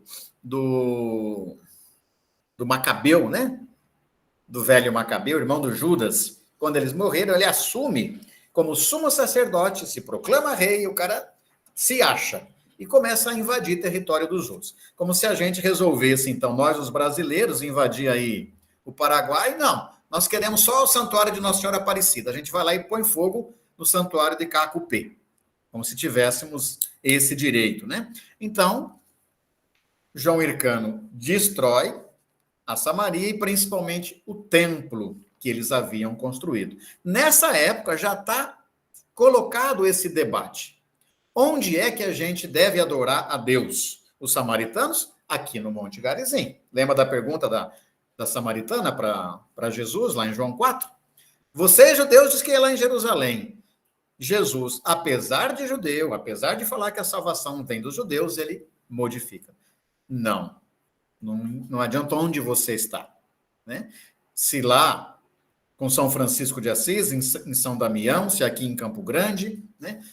Macabeu, né? Do velho Macabeu, irmão do Judas. Quando eles morreram, ele assume como sumo sacerdote, se proclama rei, o cara se acha e começa a invadir território dos outros. Como se a gente resolvesse, então, nós, os brasileiros, invadir aí o Paraguai. Não, nós queremos só o santuário de Nossa Senhora Aparecida. A gente vai lá e põe fogo no santuário de Cacupé, como se tivéssemos esse direito, né? Então, João Hircano destrói a Samaria e principalmente o templo que eles haviam construído. Nessa época já está colocado esse debate. Onde é que a gente deve adorar a Deus? Os samaritanos? Aqui no Monte Garizim. Lembra da pergunta da samaritana para Jesus, lá em João 4? Você, judeus, diz que é lá em Jerusalém. Jesus, apesar de judeu, apesar de falar que a salvação vem dos judeus, ele modifica. Não adianta onde você está, né? Se lá com São Francisco de Assis, em São Damião, se aqui em Campo Grande, né?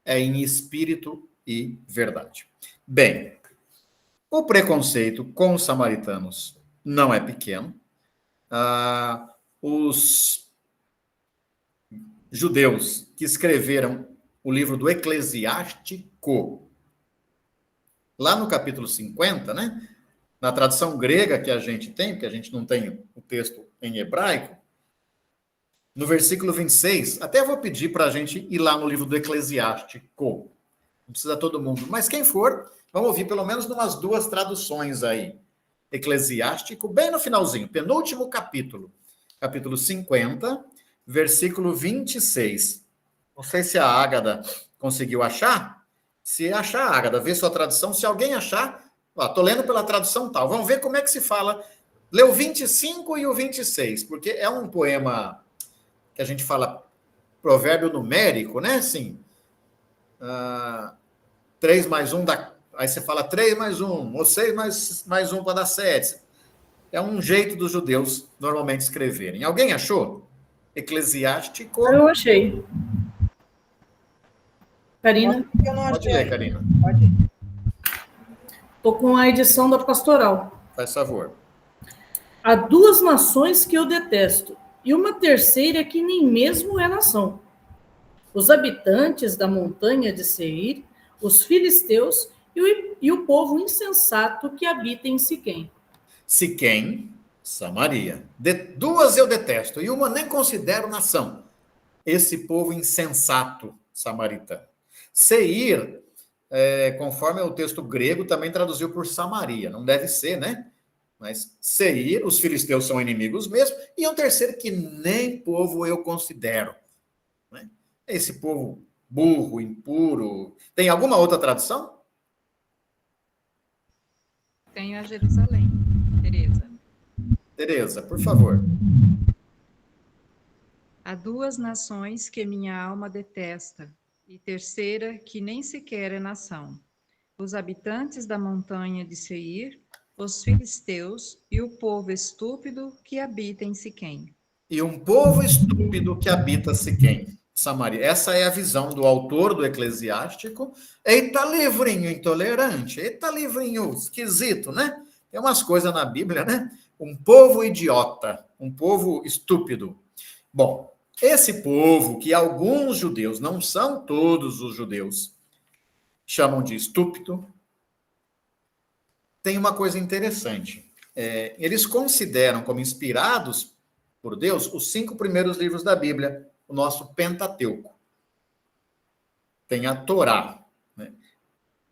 É em espírito e verdade. Bem, o preconceito com os samaritanos não é pequeno. Os judeus que escreveram o livro do Eclesiástico, lá no capítulo 50, né? Na tradução grega que a gente tem, porque a gente não tem o texto em hebraico, no versículo 26, até vou pedir para a gente ir lá no livro do Eclesiástico. Não precisa todo mundo, mas quem for, vamos ouvir pelo menos umas 2 traduções aí. Eclesiástico, bem no finalzinho, penúltimo capítulo, capítulo 50, versículo 26. Não sei se a Ágada conseguiu achar. Se achar, Ágada, vê sua tradução. Se alguém achar, estou lendo pela tradução tal. Vamos ver como é que se fala. Lê o 25 e o 26, porque é um poema que a gente fala provérbio numérico, né? Assim, 3 mais 1 dá... Aí você fala 3 mais 1, ou 6 mais 1 para dar 7. É um jeito dos judeus normalmente escreverem. Alguém achou? Eclesiástico. Eu achei. Karina? Eu não Pode achei. ler, Karina. Pode. Estou com a edição da Pastoral. Faz favor. Há duas nações que eu detesto, e uma terceira que nem mesmo é nação. Os habitantes da montanha de Seir, os filisteus e o povo insensato que habita em Siquém. Siquém, Samaria. Duas eu detesto, e uma nem considero nação. Esse povo insensato samaritano. Seir, conforme o texto grego, também traduziu por Samaria. Não deve ser, né? Mas Seir, os filisteus são inimigos mesmo, e um terceiro que nem povo eu considero. Né? Esse povo burro, impuro. Tem alguma outra tradução? Tenho a Jerusalém, Tereza. Tereza, por favor. Há duas nações que minha alma detesta, e terceira que nem sequer é nação. Os habitantes da montanha de Seir, os filisteus e o povo estúpido que habita em Siquém. E um povo estúpido que habita Siquém, Samaria. Essa é a visão do autor do Eclesiástico. Eita livrinho intolerante, eita livrinho esquisito, né? Tem umas coisas na Bíblia, né? Um povo idiota, um povo estúpido. Bom, esse povo que alguns judeus, não são todos os judeus, chamam de estúpido, tem uma coisa interessante. Eles consideram como inspirados por Deus os 5 primeiros livros da Bíblia, o nosso Pentateuco. Tem a Torá. Né?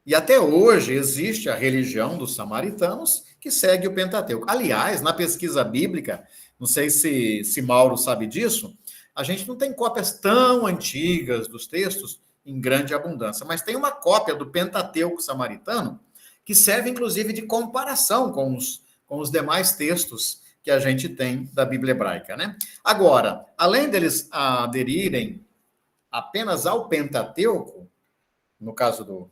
E até hoje existe a religião dos samaritanos que segue o Pentateuco. Aliás, na pesquisa bíblica, não sei se Mauro sabe disso, a gente não tem cópias tão antigas dos textos em grande abundância, mas tem uma cópia do Pentateuco samaritano que serve, inclusive, de comparação com os demais textos que a gente tem da Bíblia hebraica, né? Agora, além deles aderirem apenas ao Pentateuco, no caso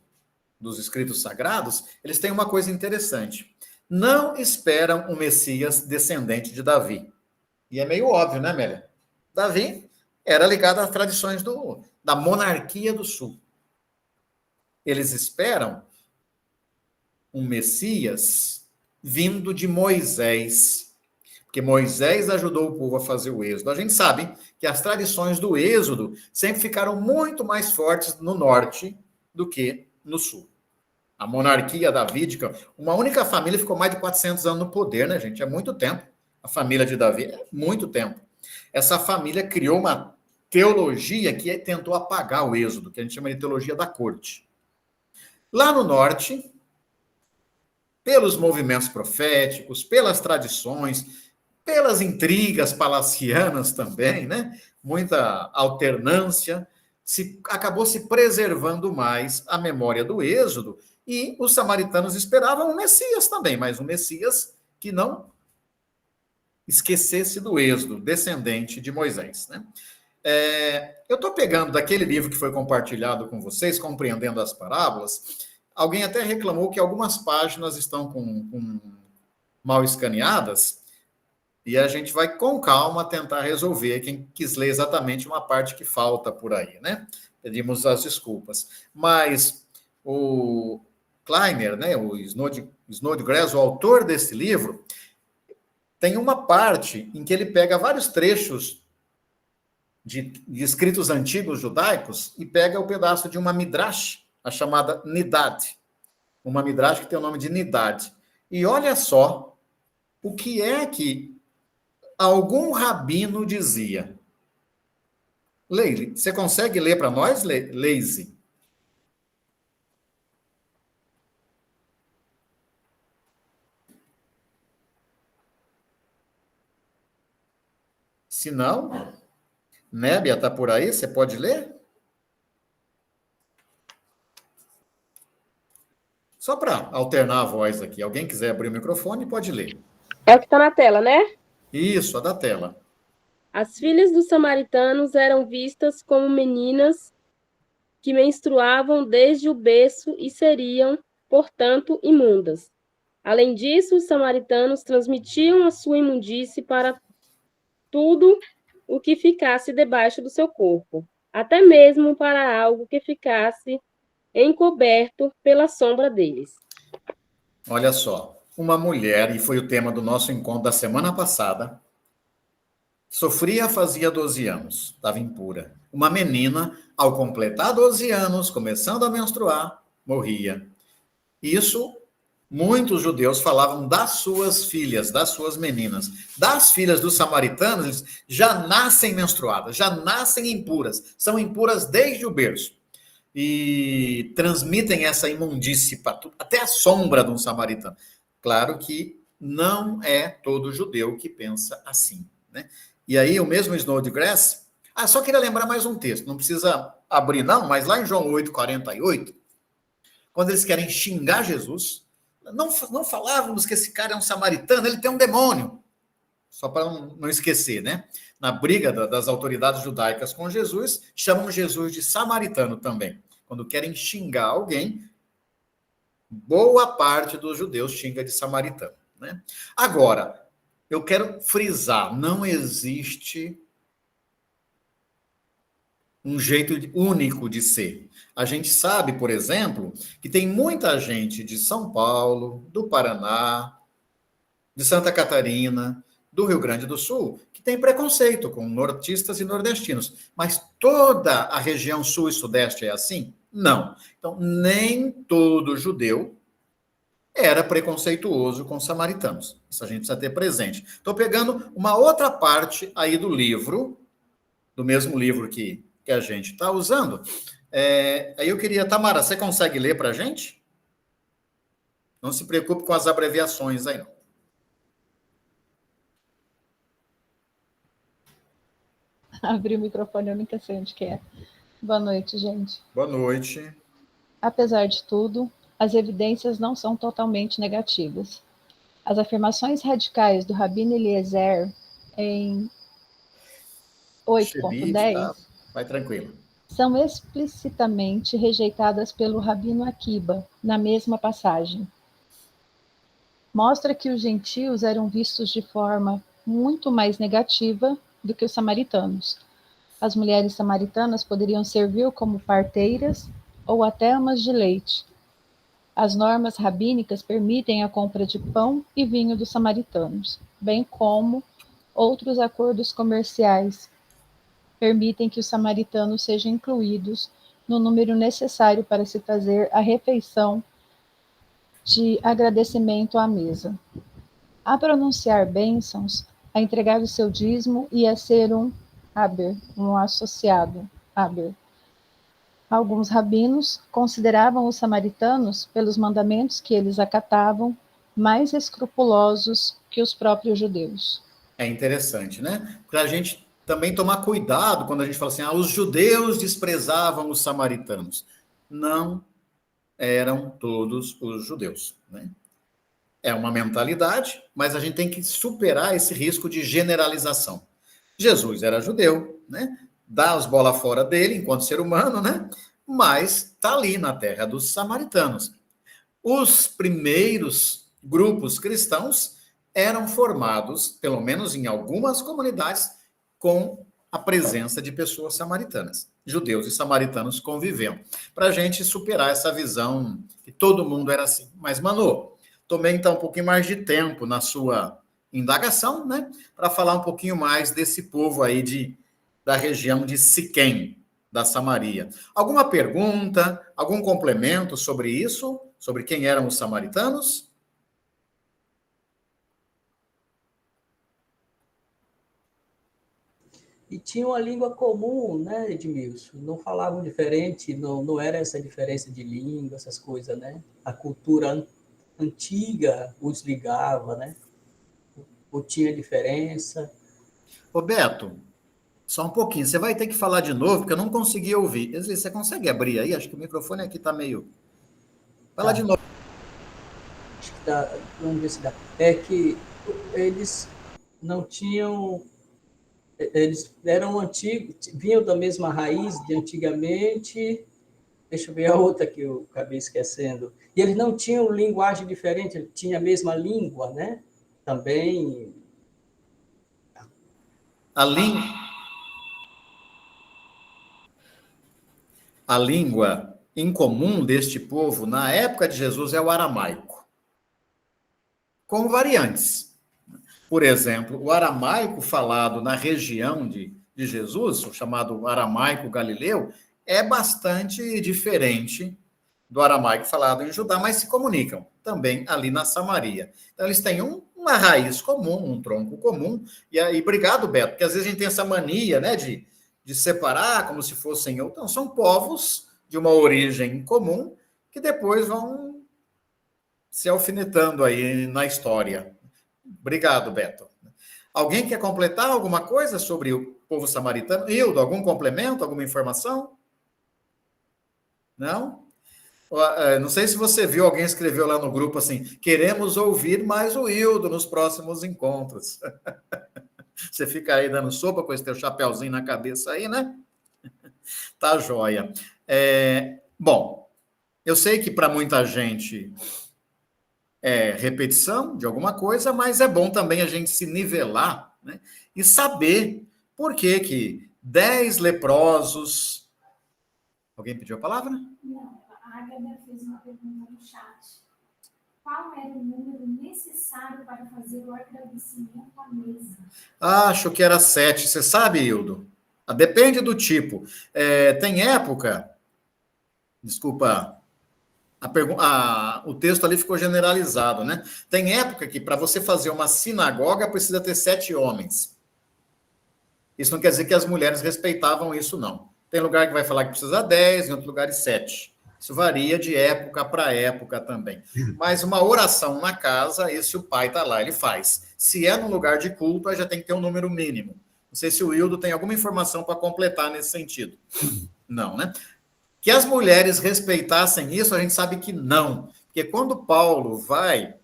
dos escritos sagrados, eles têm uma coisa interessante. Não esperam um Messias descendente de Davi. E é meio óbvio, né, Amélia? Davi era ligado às tradições da monarquia do sul. Eles esperam um Messias vindo de Moisés, porque Moisés ajudou o povo a fazer o êxodo. A gente sabe que as tradições do êxodo sempre ficaram muito mais fortes no norte do que no sul. A monarquia davídica, uma única família ficou mais de 400 anos no poder, né, gente? É muito tempo. A família de Davi é muito tempo. Essa família criou uma teologia que tentou apagar o êxodo, que a gente chama de teologia da corte. Lá no norte, pelos movimentos proféticos, pelas tradições, pelas intrigas palacianas também, né? Muita alternância, acabou se preservando mais a memória do êxodo, e os samaritanos esperavam um Messias também, mas um Messias que não esquecesse do êxodo, descendente de Moisés, né? Eu estou pegando daquele livro que foi compartilhado com vocês, Compreendendo as Parábolas. Alguém até reclamou que algumas páginas estão com mal escaneadas, e a gente vai com calma tentar resolver, quem quis ler exatamente uma parte que falta por aí, né? Pedimos as desculpas. Mas o Kleiner, né, o Snodgrass, o autor desse livro, tem uma parte em que ele pega vários trechos de escritos antigos judaicos e pega o pedaço de uma midrash, a chamada Nidad. Uma midrash que tem o nome de Nidad. E olha só o que é que algum rabino dizia. Leile, você consegue ler para nós, Leise? Se não, Nébia está por aí, você pode ler? Só para alternar a voz aqui. Alguém quiser abrir o microfone, pode ler. É o que está na tela, né? Isso, a da tela. As filhas dos samaritanos eram vistas como meninas que menstruavam desde o berço e seriam, portanto, imundas. Além disso, os samaritanos transmitiam a sua imundície para tudo o que ficasse debaixo do seu corpo, até mesmo para algo que ficasse encoberto pela sombra deles. Olha só, uma mulher, e foi o tema do nosso encontro da semana passada, sofria fazia 12 anos, estava impura. Uma menina, ao completar 12 anos, começando a menstruar, morria. Isso, muitos judeus falavam das suas filhas, das suas meninas. Das filhas dos samaritanos, eles já nascem menstruadas, já nascem impuras, são impuras desde o berço. E transmitem essa imundície para tudo, até a sombra de um samaritano. Claro que não é todo judeu que pensa assim, né? E aí o mesmo Snodgrass, só queria lembrar mais um texto, não precisa abrir não, mas lá em João 8:48, quando eles querem xingar Jesus, não falávamos que esse cara é um samaritano, ele tem um demônio, só para não esquecer, né? Na briga das autoridades judaicas com Jesus, chamam Jesus de samaritano também. Quando querem xingar alguém, boa parte dos judeus xinga de samaritano, né? Agora, eu quero frisar, não existe um jeito único de ser. A gente sabe, por exemplo, que tem muita gente de São Paulo, do Paraná, de Santa Catarina, do Rio Grande do Sul, que tem preconceito com nortistas e nordestinos. Mas toda a região sul e sudeste é assim? Não. Então, nem todo judeu era preconceituoso com os samaritanos. Isso a gente precisa ter presente. Estou pegando uma outra parte aí do livro, do mesmo livro que a gente está usando. Aí eu queria... Tamara, você consegue ler para a gente? Não se preocupe com as abreviações aí, não. Abri o microfone, eu nunca sei onde que é. Boa noite, gente. Boa noite. Apesar de tudo, as evidências não são totalmente negativas. As afirmações radicais do Rabino Eliezer em 8.10 tá? Vai tranquilo. São explicitamente rejeitadas pelo Rabino Akiba, na mesma passagem. Mostra que os gentios eram vistos de forma muito mais negativa do que os samaritanos. As mulheres samaritanas poderiam servir como parteiras ou até amas de leite. As normas rabínicas permitem a compra de pão e vinho dos samaritanos, bem como outros acordos comerciais permitem que os samaritanos sejam incluídos no número necessário para se fazer a refeição de agradecimento à mesa. A pronunciar bênçãos, a entregar o seu dízimo e a ser um haber, um associado, haber. Alguns rabinos consideravam os samaritanos, pelos mandamentos que eles acatavam, mais escrupulosos que os próprios judeus. É interessante, né? Para a gente também tomar cuidado quando a gente fala assim, os judeus desprezavam os samaritanos. Não eram todos os judeus, né? É uma mentalidade, mas a gente tem que superar esse risco de generalização. Jesus era judeu, né? Dá as bolas fora dele enquanto ser humano, né? Mas está ali na terra dos samaritanos. Os primeiros grupos cristãos eram formados, pelo menos em algumas comunidades, com a presença de pessoas samaritanas. Judeus e samaritanos conviviam. Para a gente superar essa visão que todo mundo era assim. Mas, Manu, tomei então um pouquinho mais de tempo na sua indagação, né? Para falar um pouquinho mais desse povo aí da região de Siquém, da Samaria. Alguma pergunta, algum complemento sobre isso? Sobre quem eram os samaritanos? E tinha uma língua comum, né, Edmilson? Não falavam diferente, não era essa diferença de língua, essas coisas, né? A cultura antiga os ligava, né? Ou tinha diferença. Ô, Beto, só um pouquinho. Você vai ter que falar de novo, porque eu não consegui ouvir. Você consegue abrir aí? Acho que o microfone aqui está meio... Fala de novo. Acho que dá, vamos ver se dá. É que eles não tinham... Eles eram antigos, vinham da mesma raiz de antigamente Deixa eu ver a outra que eu acabei esquecendo. E eles não tinham linguagem diferente, eles tinham a mesma língua, né? Também. A língua em comum deste povo, na época de Jesus, é o aramaico, com variantes. Por exemplo, o aramaico falado na região de Jesus, o chamado aramaico galileu, é bastante diferente do aramaico falado em Judá, mas se comunicam também ali na Samaria. Então, eles têm uma raiz comum, um tronco comum. E aí, obrigado, Beto, porque às vezes a gente tem essa mania, né, de separar como se fossem outros. Então, são povos de uma origem comum que depois vão se alfinetando aí na história. Obrigado, Beto. Alguém quer completar alguma coisa sobre o povo samaritano? Hildo, algum complemento, alguma informação? Não? Não sei se você viu, alguém escreveu lá no grupo assim, queremos ouvir mais o Hildo nos próximos encontros. Você fica aí dando sopa com esse teu chapéuzinho na cabeça aí, né? Tá joia. Bom, eu sei que para muita gente é repetição de alguma coisa, mas é bom também a gente se nivelar, né? E saber por que 10 leprosos... Alguém pediu a palavra? Não, a Agatha fez uma pergunta no chat. Qual era o número necessário para fazer o agradecimento à mesa? Acho que era 7. Você sabe, Hildo? Depende do tipo. Tem época... Desculpa... o texto ali ficou generalizado, né? Tem época que para você fazer uma sinagoga precisa ter 7 homens. Isso não quer dizer que as mulheres respeitavam isso, não. Tem lugar que vai falar que precisa 10, em outros lugares 7. Isso varia de época para época também. Mas uma oração na casa, esse o pai está lá, ele faz. Se é num lugar de culto, aí já tem que ter um número mínimo. Não sei se o Hildo tem alguma informação para completar nesse sentido. Não, né? Que as mulheres respeitassem isso, a gente sabe que não. Porque quando Paulo vai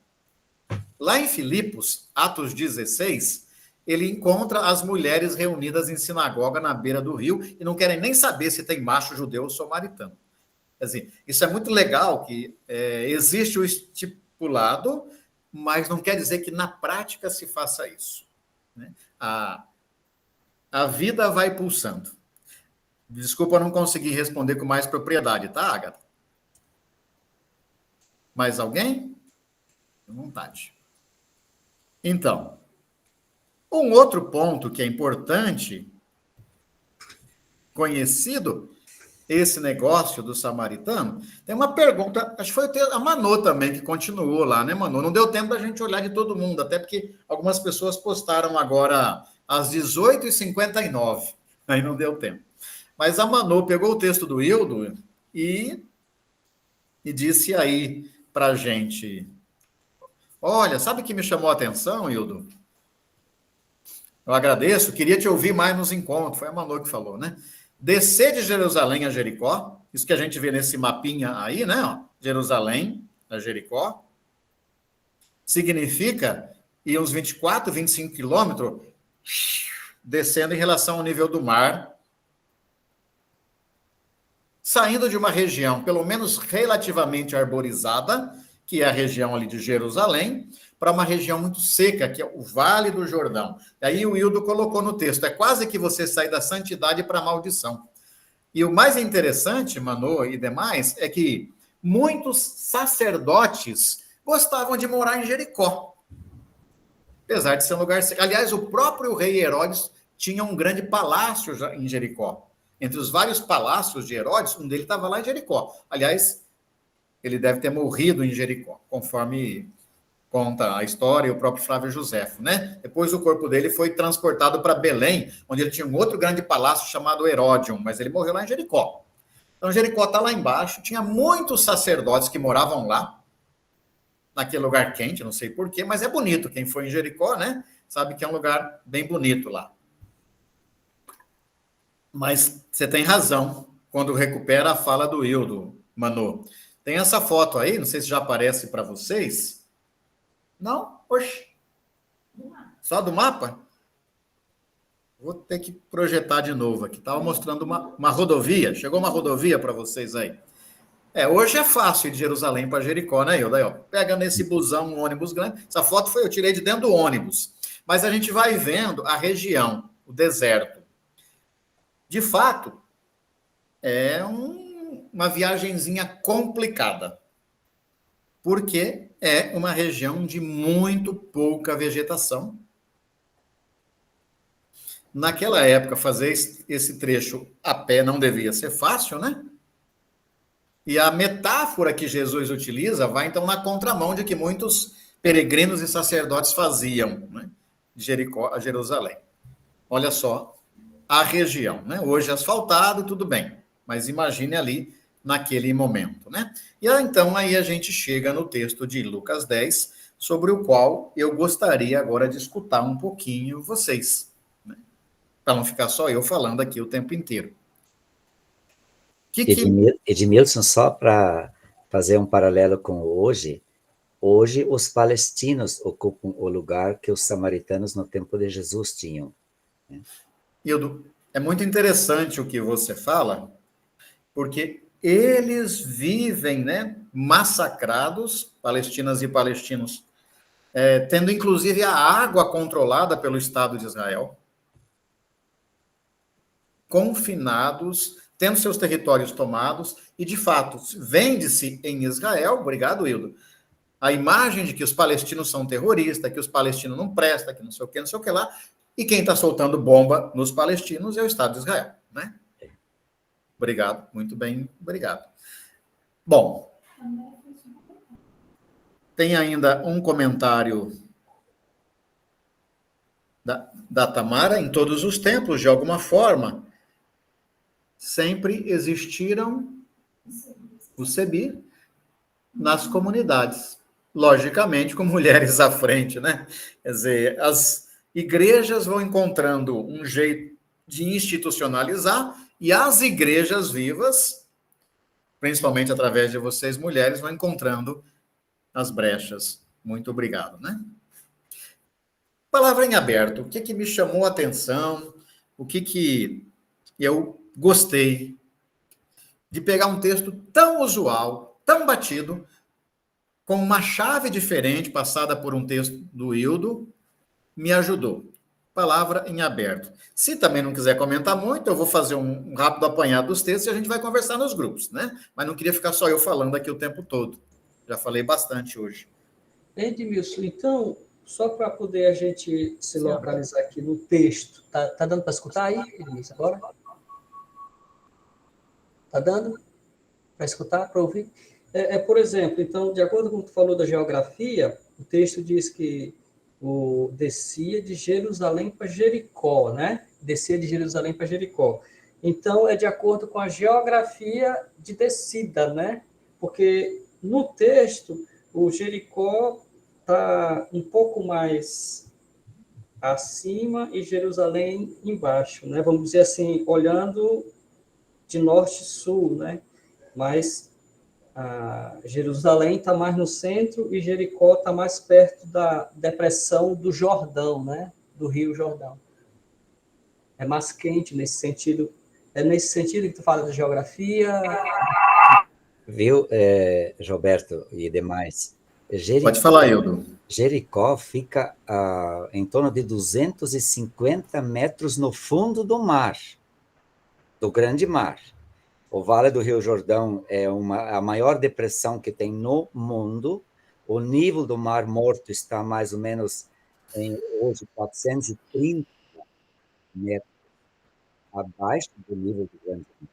lá em Filipos, Atos 16, ele encontra as mulheres reunidas em sinagoga na beira do rio e não querem nem saber se tem macho judeu ou samaritano. Quer dizer, isso é muito legal, que existe o estipulado, mas não quer dizer que na prática se faça isso, né? A vida vai pulsando. Desculpa, eu não consegui responder com mais propriedade, tá, Agatha? Mais alguém? À vontade. Então, um outro ponto que é importante, conhecido, esse negócio do samaritano, tem uma pergunta, acho que foi a Manu também que continuou lá, né, Manu? Não deu tempo da gente olhar de todo mundo, até porque algumas pessoas postaram agora às 18h59, aí não deu tempo. Mas a Manu pegou o texto do Hildo e disse aí pra gente, olha, sabe o que me chamou a atenção, Hildo? Eu agradeço, queria te ouvir mais nos encontros, foi a Manu que falou, né? Descer de Jerusalém a Jericó, isso que a gente vê nesse mapinha aí, né? Ó, Jerusalém a Jericó, significa ir uns 24, 25 quilômetros, descendo em relação ao nível do mar, saindo de uma região, pelo menos relativamente arborizada, que é a região ali de Jerusalém, para uma região muito seca, que é o Vale do Jordão. E aí o Hildo colocou no texto, é quase que você sair da santidade para a maldição. E o mais interessante, Manu e demais, é que muitos sacerdotes gostavam de morar em Jericó, apesar de ser um lugar seco. Aliás, o próprio rei Herodes tinha um grande palácio em Jericó. Entre os vários palácios de Herodes, um deles estava lá em Jericó. Aliás, ele deve ter morrido em Jericó, conforme conta a história e o próprio Flávio Joséfo, né? Depois o corpo dele foi transportado para Belém, onde ele tinha um outro grande palácio chamado Heródion, mas ele morreu lá em Jericó. Então Jericó está lá embaixo, tinha muitos sacerdotes que moravam lá, naquele lugar quente, não sei porquê, mas é bonito. Quem foi em Jericó, né? Sabe que é um lugar bem bonito lá. Mas você tem razão quando recupera a fala do Hildo, Manu. Tem essa foto aí, não sei se já aparece para vocês. Não? Oxe. Só do mapa? Vou ter que projetar de novo aqui. Estava mostrando uma rodovia. Chegou uma rodovia para vocês aí. Hoje é fácil ir de Jerusalém para Jericó, né, Hilda? Aí, ó, pega nesse busão, um ônibus grande. Essa foto eu tirei de dentro do ônibus. Mas a gente vai vendo a região, o deserto. De fato, é uma viagenzinha complicada, porque é uma região de muito pouca vegetação. Naquela época, fazer esse trecho a pé não devia ser fácil, né? E a metáfora que Jesus utiliza vai, então, na contramão de que muitos peregrinos e sacerdotes faziam, né? De Jericó a Jerusalém. Olha só a região, né? Hoje asfaltado, tudo bem, mas imagine ali naquele momento, né? E então aí a gente chega no texto de Lucas 10, sobre o qual eu gostaria agora de escutar um pouquinho vocês, né? Para não ficar só eu falando aqui o tempo inteiro. Edmilson, só para fazer um paralelo com hoje os palestinos ocupam o lugar que os samaritanos no tempo de Jesus tinham. Hildo, é muito interessante o que você fala, porque eles vivem, né, massacrados, palestinas e palestinos, tendo inclusive a água controlada pelo Estado de Israel, confinados, tendo seus territórios tomados, e de fato, vende-se em Israel, obrigado, Hildo, a imagem de que os palestinos são terroristas, que os palestinos não prestam, que não sei o que lá, e quem está soltando bomba nos palestinos é o Estado de Israel, né? Obrigado, muito bem, obrigado. Bom, tem ainda um comentário da Tamara. Em todos os tempos, de alguma forma, sempre existiram os sebir nas comunidades, logicamente com mulheres à frente, né? Quer dizer, as igrejas vão encontrando um jeito de institucionalizar, e as igrejas vivas, principalmente através de vocês, mulheres, vão encontrando as brechas. Muito obrigado, né? Palavra em aberto. O que me chamou a atenção? O que eu gostei de pegar um texto tão usual, tão batido, com uma chave diferente, passada por um texto do Hildo, me ajudou. Palavra em aberto. Se também não quiser comentar muito, eu vou fazer um rápido apanhado dos textos e a gente vai conversar nos grupos, né? Mas não queria ficar só eu falando aqui o tempo todo. Já falei bastante hoje. Edmilson, então, só para poder a gente se localizar aqui no texto, tá dando para escutar aí, Edmilson, agora? Tá dando para escutar, para ouvir? Por exemplo, então, de acordo com o que tu falou da geografia, o texto diz que descia de Jerusalém para Jericó, né? Descia de Jerusalém para Jericó. Então, é de acordo com a geografia de descida, né? Porque no texto, o Jericó está um pouco mais acima e Jerusalém embaixo, né? Vamos dizer assim, olhando de norte a sul, né? Mas Jerusalém está mais no centro e Jericó está mais perto da depressão do Jordão, né? Do Rio Jordão. É mais quente nesse sentido. É nesse sentido que tu fala da geografia. Viu, Gilberto e demais? Pode falar, Hildo. Jericó fica em torno de 250 metros no fundo do mar, do Grande Mar. O Vale do Rio Jordão é a maior depressão que tem no mundo. O nível do Mar Morto está mais ou menos hoje 430 metros abaixo do nível do Grande Mar.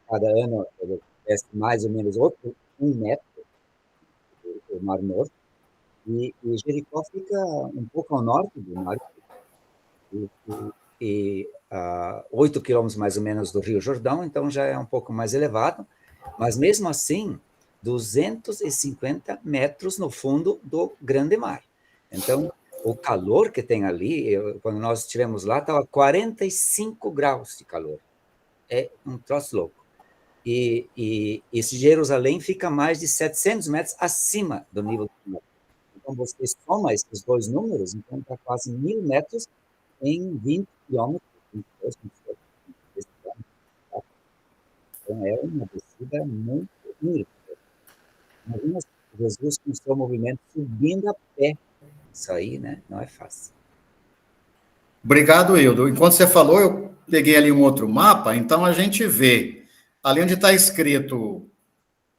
Cada ano ele cresce mais ou menos outro 1 metro, o Mar Morto. E Jericó fica um pouco ao norte do Mar e 8 quilômetros mais ou menos do Rio Jordão, então já é um pouco mais elevado, mas mesmo assim, 250 metros no fundo do Grande Mar. Então, o calor que tem ali, quando nós estivemos lá, estava 45 graus de calor. É um troço louco. E esse Jerusalém fica mais de 700 metros acima do nível do mar. Então, você soma esses dois números, então está quase 1.000 metros em 20 quilômetros. Então, é uma descida muito íngreme. Imagina Jesus com o seu movimento subindo a pé. Isso aí, né? Não é fácil. Obrigado, Hildo. Enquanto você falou, eu peguei ali um outro mapa, então a gente vê, ali onde está escrito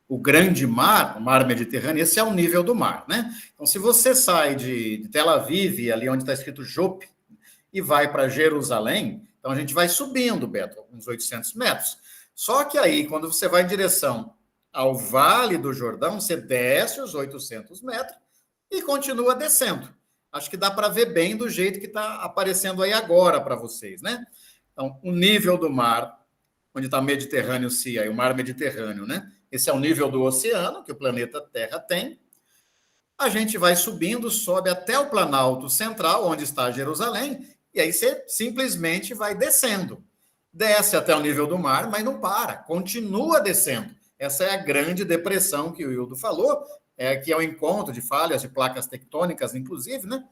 o grande mar, o mar Mediterrâneo, esse é o nível do mar, né? Então, se você sai de Tel Aviv, ali onde está escrito Jope, e vai para Jerusalém, então a gente vai subindo, Beto, uns 800 metros. Só que aí, quando você vai em direção ao Vale do Jordão, você desce os 800 metros e continua descendo. Acho que dá para ver bem do jeito que está aparecendo aí agora para vocês, né? Então, o nível do mar, onde está o Mediterrâneo Sea, o mar Mediterrâneo, né? Esse é o nível do oceano que o planeta Terra tem. A gente vai subindo, sobe até o Planalto Central, onde está Jerusalém, e aí você simplesmente vai descendo. Desce até o nível do mar, mas não para, continua descendo. Essa é a grande depressão que o Hildo falou, que é o encontro de falhas de placas tectônicas, inclusive, né?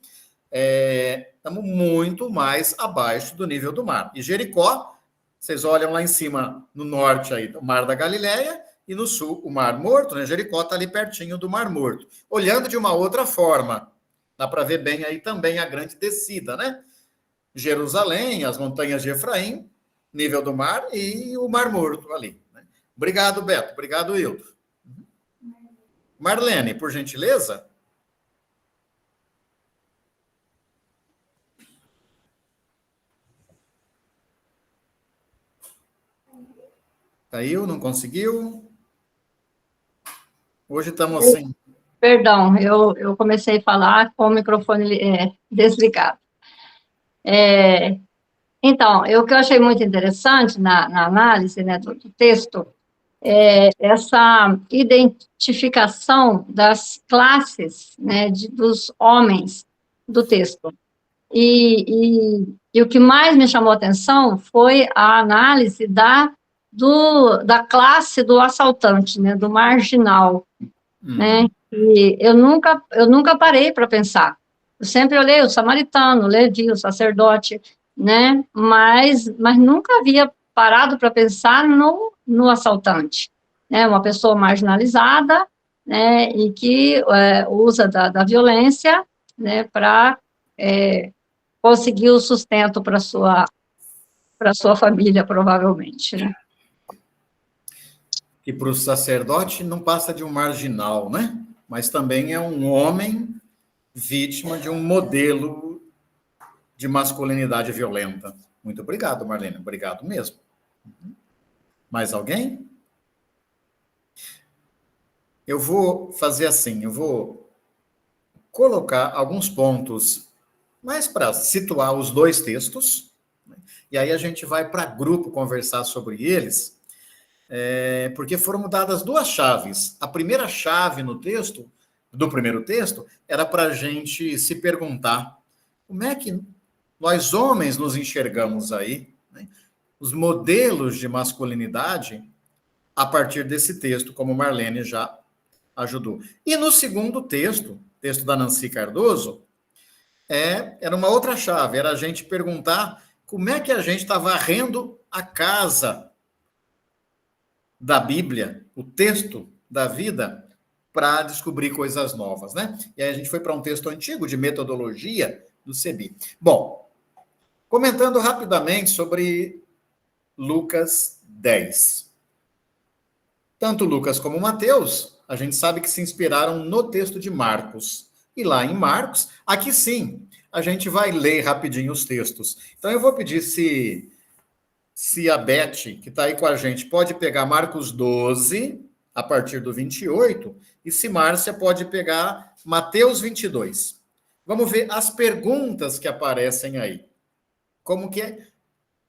Estamos muito mais abaixo do nível do mar. E Jericó, vocês olham lá em cima, no norte, aí, o Mar da Galileia, e no sul, o Mar Morto, né? Jericó está ali pertinho do Mar Morto. Olhando de uma outra forma, dá para ver bem aí também a grande descida, né? Jerusalém, as montanhas de Efraim, nível do mar, e o Mar Morto ali. Né? Obrigado, Beto. Obrigado, Hildo. Marlene, por gentileza. Caiu, não conseguiu? Hoje estamos assim. Perdão, eu comecei a falar com o microfone desligado. Então, o que eu achei muito interessante na análise, né, do texto é essa identificação das classes, né, dos homens do texto. E o que mais me chamou a atenção foi a análise da classe do assaltante, né, do marginal, né, e eu nunca parei para pensar. Eu sempre olhei o samaritano, o levi, o sacerdote, né, mas nunca havia parado para pensar no assaltante, né, uma pessoa marginalizada, né, e que usa da violência, né, para conseguir o sustento para sua família, provavelmente, né. E para o sacerdote não passa de um marginal, né? Mas também é um homem vítima de um modelo de masculinidade violenta. Muito obrigado, Marlene. Obrigado mesmo. Mais alguém? Eu vou fazer assim, eu vou colocar alguns pontos mais para situar os dois textos, né? E aí a gente vai para grupo conversar sobre eles, porque foram dadas duas chaves. A primeira chave no texto, do primeiro texto, era para a gente se perguntar como é que nós homens nos enxergamos aí, né? Os modelos de masculinidade a partir desse texto, como Marlene já ajudou. E no segundo texto da Nancy Cardoso, era uma outra chave, era a gente perguntar como é que a gente está varrendo a casa da Bíblia, o texto da vida, para descobrir coisas novas, né? E aí a gente foi para um texto antigo de metodologia do CEBI. Bom, comentando rapidamente sobre Lucas 10. Tanto Lucas como Mateus, a gente sabe que se inspiraram no texto de Marcos. E lá em Marcos, aqui sim, a gente vai ler rapidinho os textos. Então eu vou pedir se a Beth, que está aí com a gente, pode pegar Marcos 12, a partir do 28, e se Márcia pode pegar Mateus 22. Vamos ver as perguntas que aparecem aí. Como que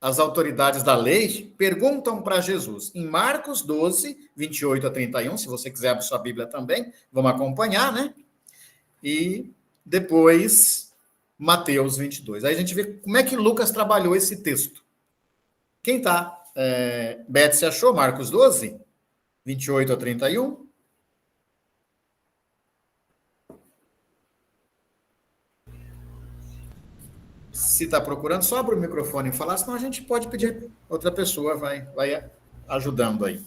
as autoridades da lei perguntam para Jesus. Em Marcos 12, 28 a 31, se você quiser abrir sua Bíblia também, vamos acompanhar, né? E depois Mateus 22. Aí a gente vê como é que Lucas trabalhou esse texto. Quem está? Beth, você achou Marcos 12, 28 a 31? Se está procurando, só abre o microfone e falar, senão a gente pode pedir outra pessoa, vai ajudando aí.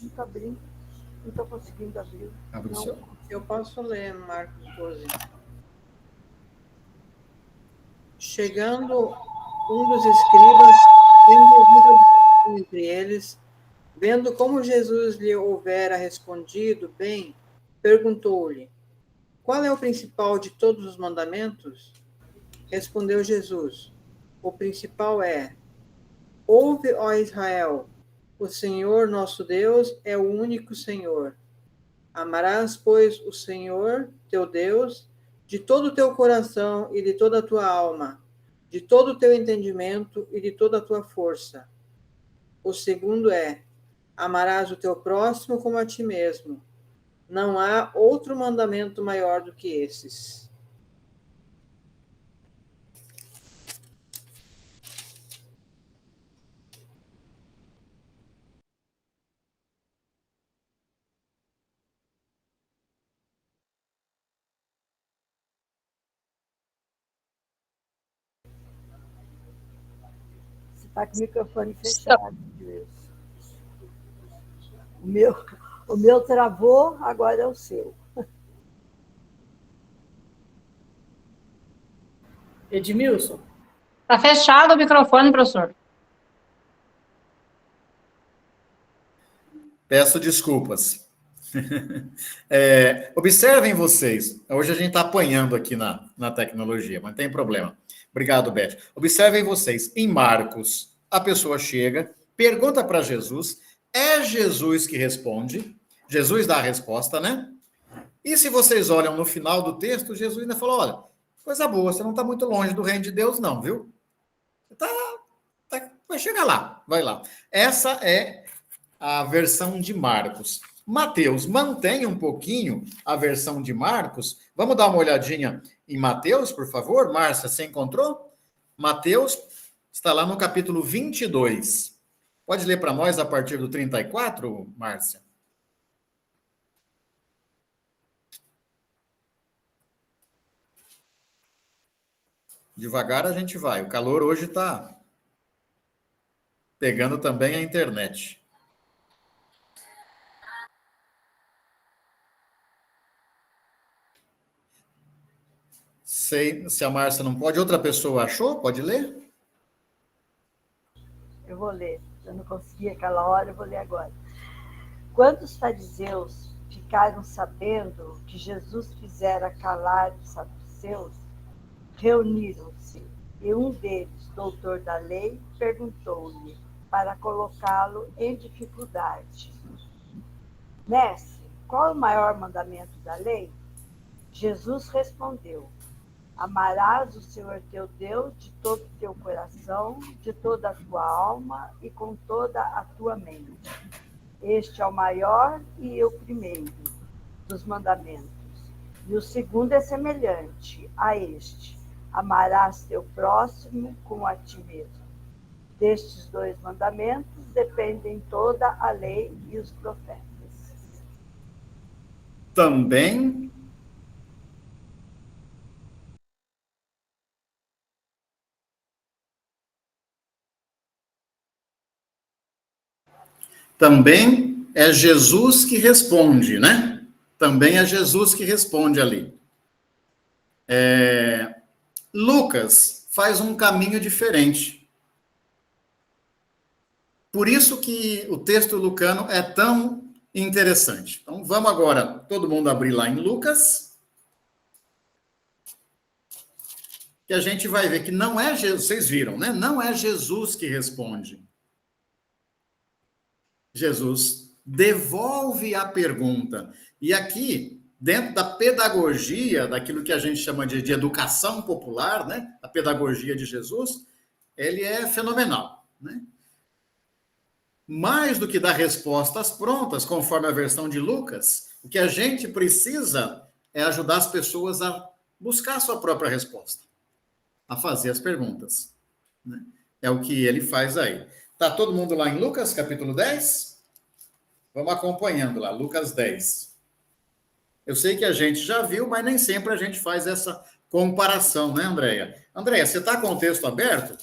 Não está abrindo. Não estou conseguindo abrir. Abre o seu. Eu posso ler Marcos 12. Chegando um dos escribas, envolvido entre eles, vendo como Jesus lhe houvera respondido bem, perguntou-lhe: qual é o principal de todos os mandamentos? Respondeu Jesus: o principal é: ouve, ó Israel, o Senhor nosso Deus é o único Senhor. Amarás, pois, o Senhor teu Deus de todo o teu coração e de toda a tua alma, de todo o teu entendimento e de toda a tua força. O segundo é: amarás o teu próximo como a ti mesmo. Não há outro mandamento maior do que esses. Você está com o microfone fechado. O meu travou, agora é o seu. Edmilson. Está fechado o microfone, professor. Peço desculpas. Observem vocês, hoje a gente está apanhando aqui na tecnologia, mas não tem problema. Obrigado, Beth. Observem vocês, em Marcos, a pessoa chega, pergunta para Jesus, é Jesus que responde, Jesus dá a resposta, né? E se vocês olham no final do texto, Jesus ainda falou, olha, coisa boa, você não está muito longe do reino de Deus não, viu? Vai chegar lá, vai lá. Essa é a versão de Marcos. Mateus mantém um pouquinho a versão de Marcos. Vamos dar uma olhadinha em Mateus, por favor? Márcia, você encontrou? Mateus está lá no capítulo 22. Pode ler para nós a partir do 34, Márcia? Devagar a gente vai. O calor hoje está pegando também a internet. Sei se a Márcia não pode. Outra pessoa achou? Pode ler? Eu vou ler. Eu não consegui aquela hora, eu vou ler agora. Quando os fariseus ficaram sabendo que Jesus fizera calar os saduceus, reuniram-se, e um deles, doutor da lei, perguntou-lhe, para colocá-lo em dificuldade: Mestre, qual é o maior mandamento da lei? Jesus respondeu: amarás o Senhor teu Deus de todo o teu coração, de toda a tua alma e com toda a tua mente. Este é o maior e o primeiro dos mandamentos. E o segundo é semelhante a este: amarás teu próximo como a ti mesmo. Destes dois mandamentos dependem toda a lei e os profetas. Também é Jesus que responde, né? Também é Jesus que responde ali. Lucas faz um caminho diferente. Por isso que o texto lucano é tão interessante. Então, vamos agora, todo mundo abrir lá em Lucas, que a gente vai ver que não é Jesus, vocês viram, né? Não é Jesus que responde. Jesus devolve a pergunta. E aqui, dentro da pedagogia, daquilo que a gente chama de educação popular, né? A pedagogia de Jesus, ele é fenomenal, né? Mais do que dar respostas prontas, conforme a versão de Lucas, o que a gente precisa é ajudar as pessoas a buscar a sua própria resposta, a fazer as perguntas, né? É o que ele faz aí. Tá todo mundo lá em Lucas, capítulo 10? Vamos acompanhando lá, Lucas 10. Eu sei que a gente já viu, mas nem sempre a gente faz essa comparação, né, Andréia? Andréia, você está com o texto aberto?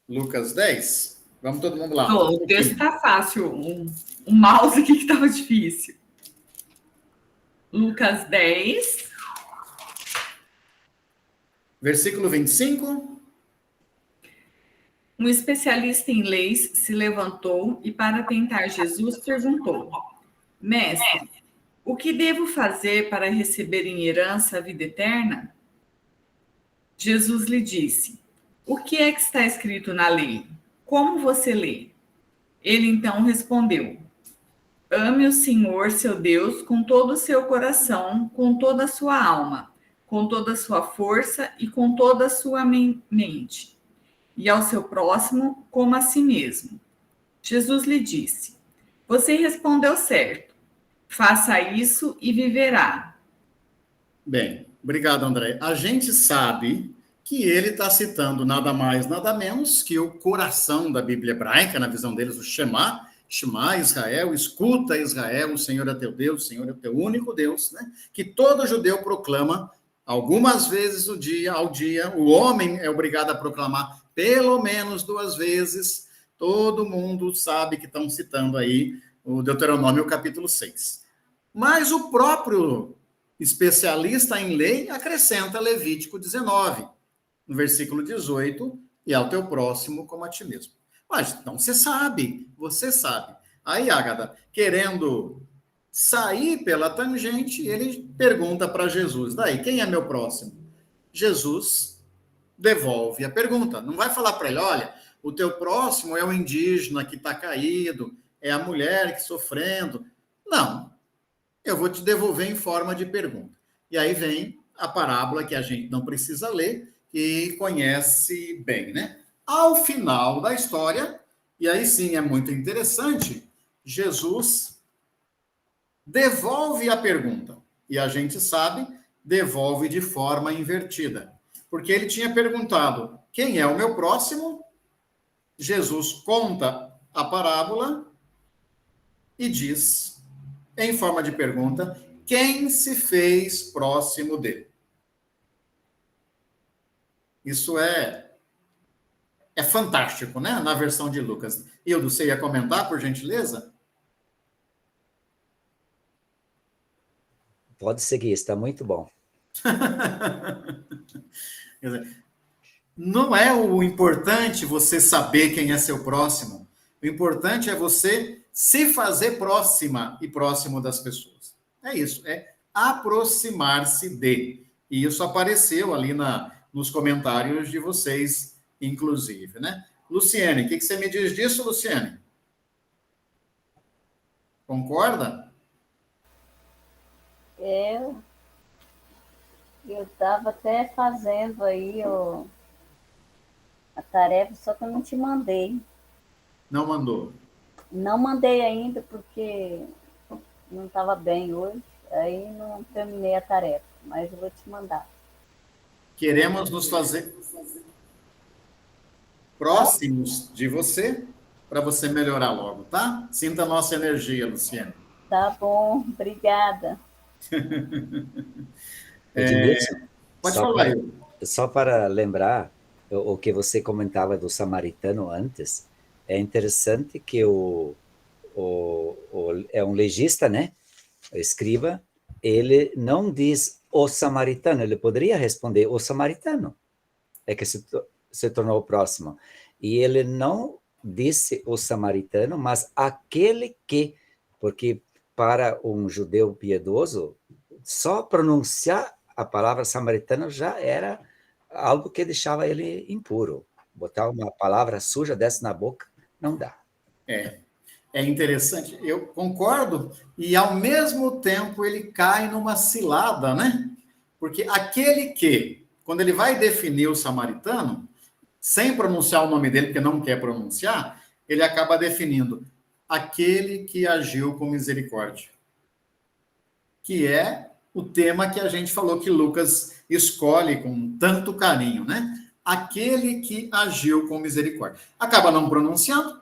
Lucas 10. Vamos todo mundo lá. O texto está fácil. O mouse aqui que estava difícil. Lucas 10. Versículo 25. Um especialista em leis se levantou e, para tentar Jesus, perguntou: Mestre, o que devo fazer para receber em herança a vida eterna? Jesus lhe disse: O que é que está escrito na lei? Como você lê? Ele então respondeu: Ame o Senhor, seu Deus, com todo o seu coração, com toda a sua alma, com toda a sua força e com toda a sua mente, e ao seu próximo como a si mesmo. Jesus lhe disse: Você respondeu certo. Faça isso e viverá. Bem, obrigado, André. A gente sabe que ele está citando nada mais, nada menos que o coração da Bíblia hebraica, na visão deles, o Shema. Shema, Israel, escuta Israel, o Senhor é teu Deus, o Senhor é teu único Deus, né? Que todo judeu proclama algumas vezes ao dia, o homem é obrigado a proclamar pelo menos 2 vezes. Todo mundo sabe que estão citando aí o Deuteronômio capítulo 6. Mas o próprio especialista em lei acrescenta Levítico 19, no versículo 18, e ao teu próximo como a ti mesmo. Mas então você sabe. Aí, Ágata, querendo sair pela tangente, ele pergunta para Jesus: daí, quem é meu próximo? Jesus devolve a pergunta. Não vai falar para ele: olha, o teu próximo é o indígena que está caído, é a mulher que sofrendo. Não. Eu vou te devolver em forma de pergunta. E aí vem a parábola que a gente não precisa ler e conhece bem, né? Ao final da história, e aí sim é muito interessante, Jesus devolve a pergunta. E a gente sabe, devolve de forma invertida. Porque ele tinha perguntado: quem é o meu próximo? Jesus conta a parábola e diz, em forma de pergunta, quem se fez próximo dele. Isso é fantástico, né? Na versão de Lucas. Hildo, você ia comentar, por gentileza? Pode seguir, está muito bom. Quer dizer, não é o importante você saber quem é seu próximo. O importante é você se fazer próxima e próximo das pessoas. É isso, é aproximar-se de. E isso apareceu ali nos comentários de vocês, inclusive, né? Luciene, o que você me diz disso, Luciene? Concorda? Eu estava até fazendo aí a tarefa, só que eu não te mandei. Não mandou? Não mandei ainda, porque não estava bem hoje, aí não terminei a tarefa, mas eu vou te mandar. Queremos nos fazer próximos de você, para você melhorar logo, tá? Sinta a nossa energia, Luciana. Tá bom, obrigada. Pode falar. Só para lembrar o que você comentava do samaritano antes, é interessante que é um legista, né? O escriba, ele não diz o samaritano, ele poderia responder o samaritano, é que se tornou próximo. E ele não disse o samaritano, mas aquele que, porque para um judeu piedoso, só pronunciar a palavra samaritano já era algo que deixava ele impuro. Botar uma palavra suja dessa na boca, não dá. É interessante, eu concordo, e ao mesmo tempo ele cai numa cilada, né? Porque aquele que, quando ele vai definir o samaritano, sem pronunciar o nome dele, porque não quer pronunciar, ele acaba definindo aquele que agiu com misericórdia. Que é o tema que a gente falou que Lucas escolhe com tanto carinho, né? Aquele que agiu com misericórdia. Acaba não pronunciando.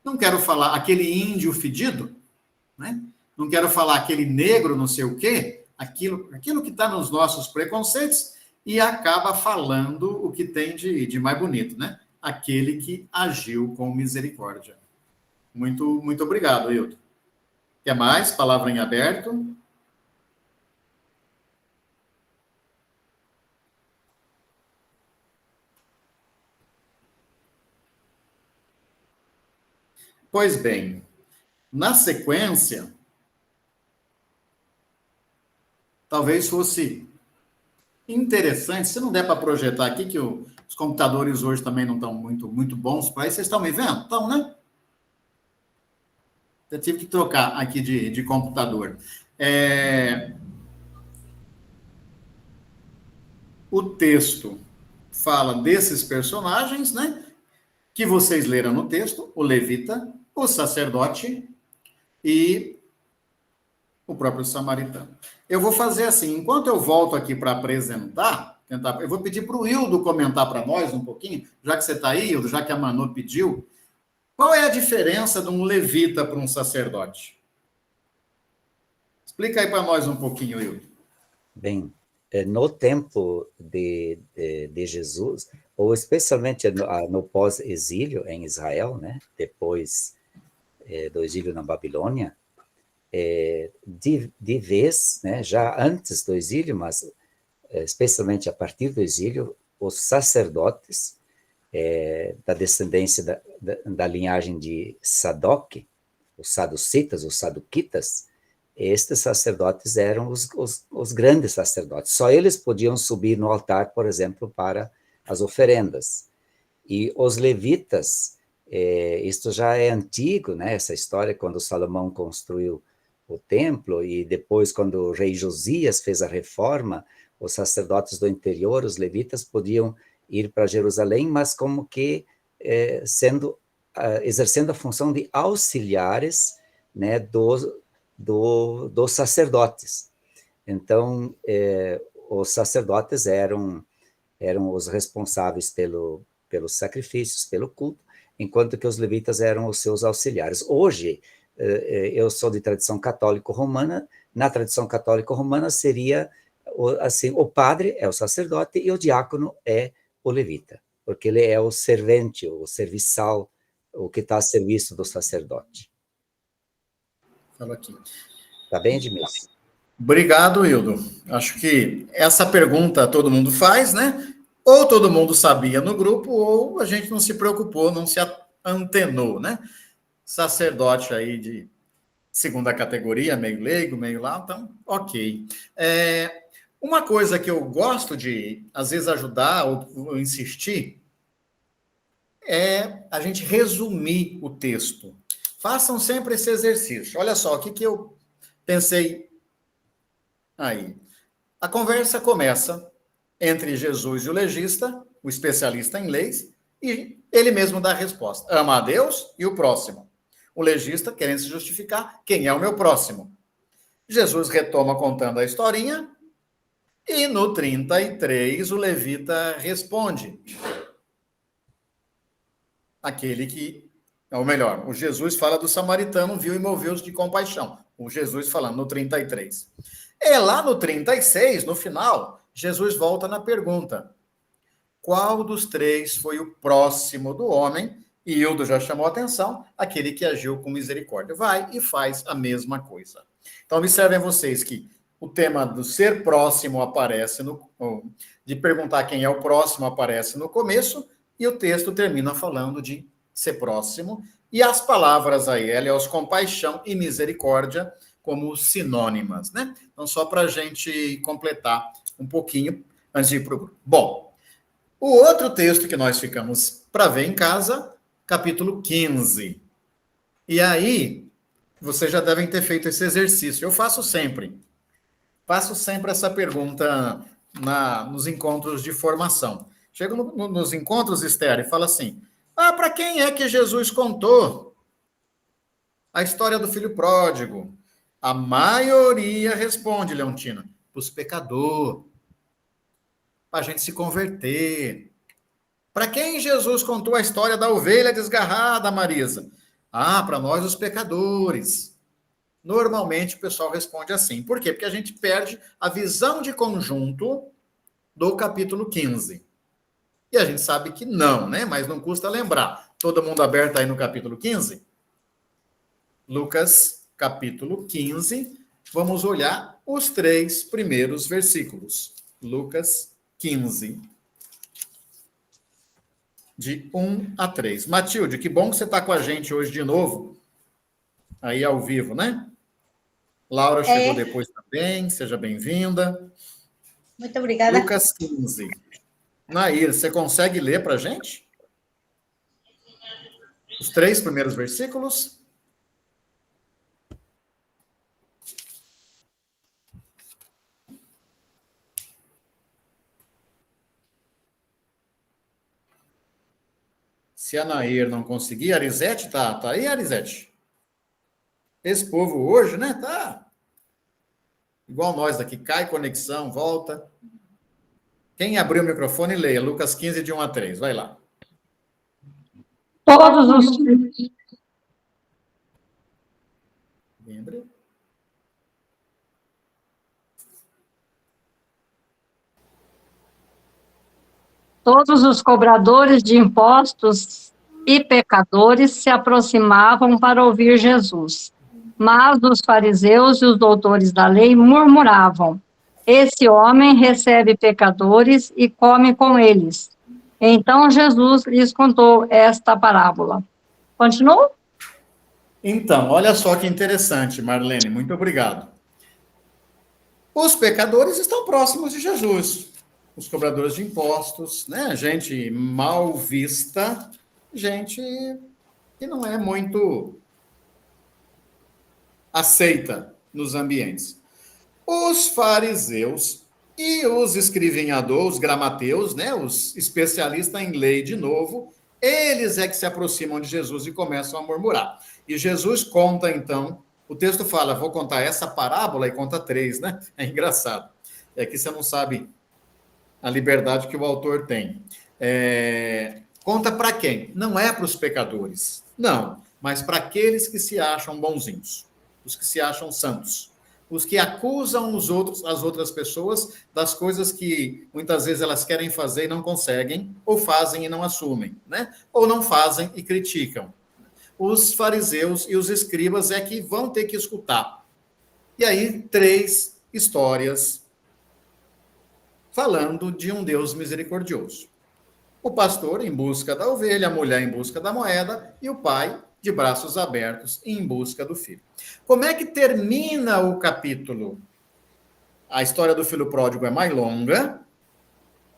Não quero falar aquele índio fedido, né? Não quero falar aquele negro não sei o quê, aquilo que está nos nossos preconceitos, e acaba falando o que tem de mais bonito, né? aquele que agiu com misericórdia. Muito, muito obrigado, Hilton. Quer mais? Palavra em aberto. Pois bem, na sequência, talvez fosse interessante, se não der para projetar aqui, que os computadores hoje também não estão muito bons para isso. Vocês estão me vendo? Estão, né? Eu tive que trocar aqui de computador. O texto fala desses personagens, né? Que vocês leram no texto, o levita, o sacerdote e o próprio samaritano. Eu vou fazer assim, enquanto eu volto aqui para apresentar, eu vou pedir para o Hildo comentar para nós um pouquinho, já que você está aí, Hildo, já que a Manu pediu, qual é a diferença de um levita para um sacerdote? Explica aí para nós um pouquinho, Hildo. Bem, no tempo de Jesus, ou especialmente no pós-exílio em Israel, né, depois do exílio na Babilônia, de vez, né, já antes do exílio, mas especialmente a partir do exílio, os sacerdotes da descendência da linhagem de Sadoc, os saducitas, os saduquitas, estes sacerdotes eram os grandes sacerdotes. Só eles podiam subir no altar, por exemplo, para as oferendas. E os levitas, isto já é antigo, né, essa história, quando Salomão construiu o templo, e depois, quando o rei Josias fez a reforma, os sacerdotes do interior, os levitas, podiam ir para Jerusalém, mas como que exercendo a função de auxiliares, né, dos sacerdotes. Então, os sacerdotes eram os responsáveis pelos sacrifícios, pelo culto, enquanto que os levitas eram os seus auxiliares. Hoje, eu sou de tradição católico-romana, na tradição católico-romana seria, assim, o padre é o sacerdote e o diácono é o levita, porque ele é o servente, o serviçal, o que está a serviço do sacerdote. Fala aqui. Tá bem, Edmilson? Obrigado, Hildo. Acho que essa pergunta todo mundo faz, né? Ou todo mundo sabia no grupo, ou a gente não se preocupou, não se antenou, né? Sacerdote aí de segunda categoria, meio leigo, meio lá, então, ok. Uma coisa que eu gosto de, às vezes, ajudar ou insistir é a gente resumir o texto. Façam sempre esse exercício. Olha só, o que eu pensei aí. A conversa começa entre Jesus e o legista, o especialista em leis, e ele mesmo dá a resposta. Ama a Deus e o próximo. O legista querendo se justificar, quem é o meu próximo? Jesus retoma contando a historinha, e no 33 o levita responde. Aquele que, ou melhor, o Jesus fala do samaritano, viu e moveu-se de compaixão. O Jesus falando no 33. Lá no 36, no final, Jesus volta na pergunta. Qual dos três foi o próximo do homem? E Hildo já chamou a atenção, aquele que agiu com misericórdia. Vai e faz a mesma coisa. Então, observem vocês que o tema do ser próximo aparece, de perguntar quem é o próximo aparece no começo, e o texto termina falando de ser próximo, e as palavras aí, Elios, compaixão e misericórdia, como sinônimas, né? Então, só para a gente completar um pouquinho, antes de ir para o... Bom, o outro texto que nós ficamos para ver em casa, capítulo 15. E aí, vocês já devem ter feito esse exercício. Eu faço sempre essa pergunta nos encontros de formação. Chego nos encontros, Esther, e falo assim, para quem é que Jesus contou a história do filho pródigo? A maioria responde, Leontina, para os pecadores, para a gente se converter. Para quem Jesus contou a história da ovelha desgarrada, Marisa? Para nós, os pecadores. Normalmente, o pessoal responde assim. Por quê? Porque a gente perde a visão de conjunto do capítulo 15. E a gente sabe que não, né? Mas não custa lembrar. Todo mundo aberto aí no capítulo 15? Lucas, capítulo 15. Vamos olhar os 3 primeiros versículos. Lucas 15. De 1 a 3. Matilde, que bom que você está com a gente hoje de novo. Aí ao vivo, né? Laura chegou depois também. Seja bem-vinda. Muito obrigada. Lucas 15. Nair, você consegue ler para a gente? Os 3 primeiros versículos? Se a Nair não conseguir, a Arisete tá aí, Arisete? Esse povo hoje, né? Tá igual nós daqui, cai conexão, volta. Quem abriu o microfone, leia. Lucas 15, de 1 a 3. Vai lá. Todos os... Lembre. Todos os cobradores de impostos e pecadores se aproximavam para ouvir Jesus. Mas os fariseus e os doutores da lei murmuravam: esse homem recebe pecadores e come com eles. Então Jesus lhes contou esta parábola. Continuou? Então, olha só que interessante, Marlene, muito obrigado. Os pecadores estão próximos de Jesus. Os cobradores de impostos, né? Gente mal vista, gente que não é muito aceita nos ambientes. Os fariseus e os escrivinhadores, os gramateus, né? Os especialistas em lei de novo, eles é que se aproximam de Jesus e começam a murmurar. E Jesus conta, então, o texto fala, vou contar essa parábola e conta 3, né? É engraçado. É que você não sabe a liberdade que o autor tem. Conta para quem? Não é para os pecadores, não, mas para aqueles que se acham bonzinhos, os que se acham santos, os que acusam os outros, as outras pessoas das coisas que muitas vezes elas querem fazer e não conseguem, ou fazem e não assumem, né? Ou não fazem e criticam. Os fariseus e os escribas é que vão ter que escutar. E aí, 3 histórias falando de um Deus misericordioso. O pastor em busca da ovelha, a mulher em busca da moeda e o pai de braços abertos em busca do filho. Como é que termina o capítulo? A história do filho pródigo é mais longa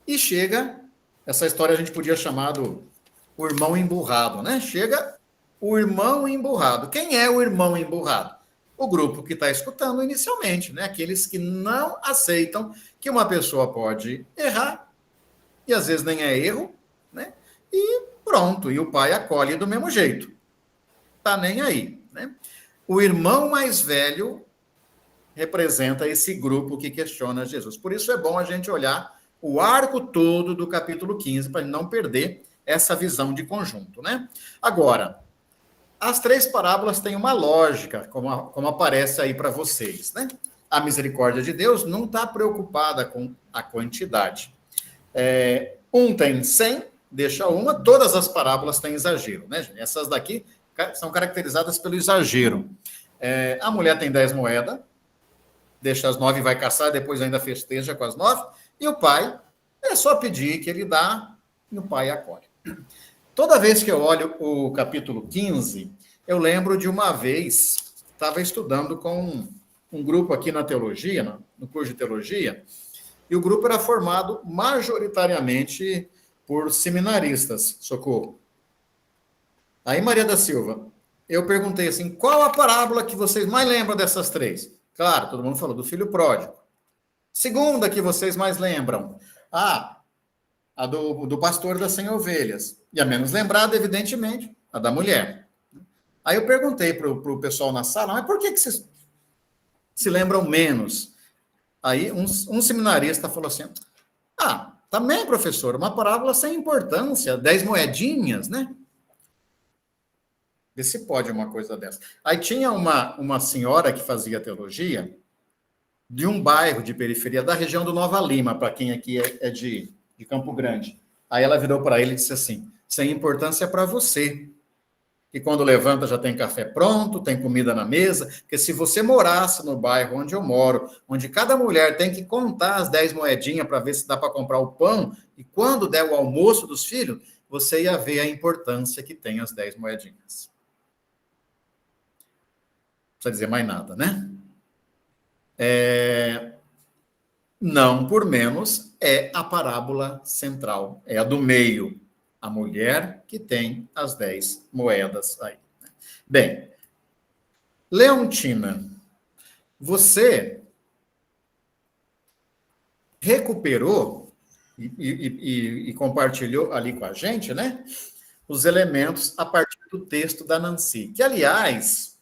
e chega, essa história a gente podia chamar do o irmão emburrado, né? Chega o irmão emburrado. Quem é o irmão emburrado? O grupo que está escutando inicialmente, né? Aqueles que não aceitam que uma pessoa pode errar, e às vezes nem é erro, né? E pronto, e o pai acolhe do mesmo jeito. Tá nem aí, né? O irmão mais velho representa esse grupo que questiona Jesus. Por isso é bom a gente olhar o arco todo do capítulo 15, para não perder essa visão de conjunto, né? Agora, as 3 parábolas têm uma lógica, como aparece aí para vocês, né? A misericórdia de Deus não está preocupada com a quantidade. Um tem 100, deixa uma, todas as parábolas têm exagero, né, gente? Essas daqui são caracterizadas pelo exagero. A mulher tem 10 moedas, deixa as 9 e vai caçar, depois ainda festeja com as 9, e o pai é só pedir que ele dá, e o pai acolhe. Toda vez que eu olho o capítulo 15, eu lembro de uma vez, estava estudando com um grupo aqui na teologia, no curso de teologia, e o grupo era formado majoritariamente por seminaristas, socorro. Aí, Maria da Silva, eu perguntei assim, qual a parábola que vocês mais lembram dessas 3? Claro, todo mundo falou do filho pródigo. Segunda que vocês mais lembram? A do pastor das 100 ovelhas. E a menos lembrada, evidentemente, a da mulher. Aí eu perguntei para o pessoal na sala, mas por que vocês se lembram menos? Aí um seminarista falou assim, também, professor, uma parábola sem importância, 10 moedinhas, né? Vê se pode uma coisa dessa. Aí tinha uma senhora que fazia teologia de um bairro de periferia, da região do Nova Lima, para quem aqui é de Campo Grande. Aí ela virou para ele e disse assim, sem importância para você, que quando levanta já tem café pronto, tem comida na mesa, porque se você morasse no bairro onde eu moro, onde cada mulher tem que contar as 10 moedinhas para ver se dá para comprar o pão, e quando der o almoço dos filhos, você ia ver a importância que tem as 10 moedinhas. Não precisa dizer mais nada, né? Não por menos, é a parábola central, é a do meio. A mulher que tem as 10 moedas aí. Bem, Leontina, você recuperou e compartilhou ali com a gente, né? Os elementos a partir do texto da Nancy. Que, aliás,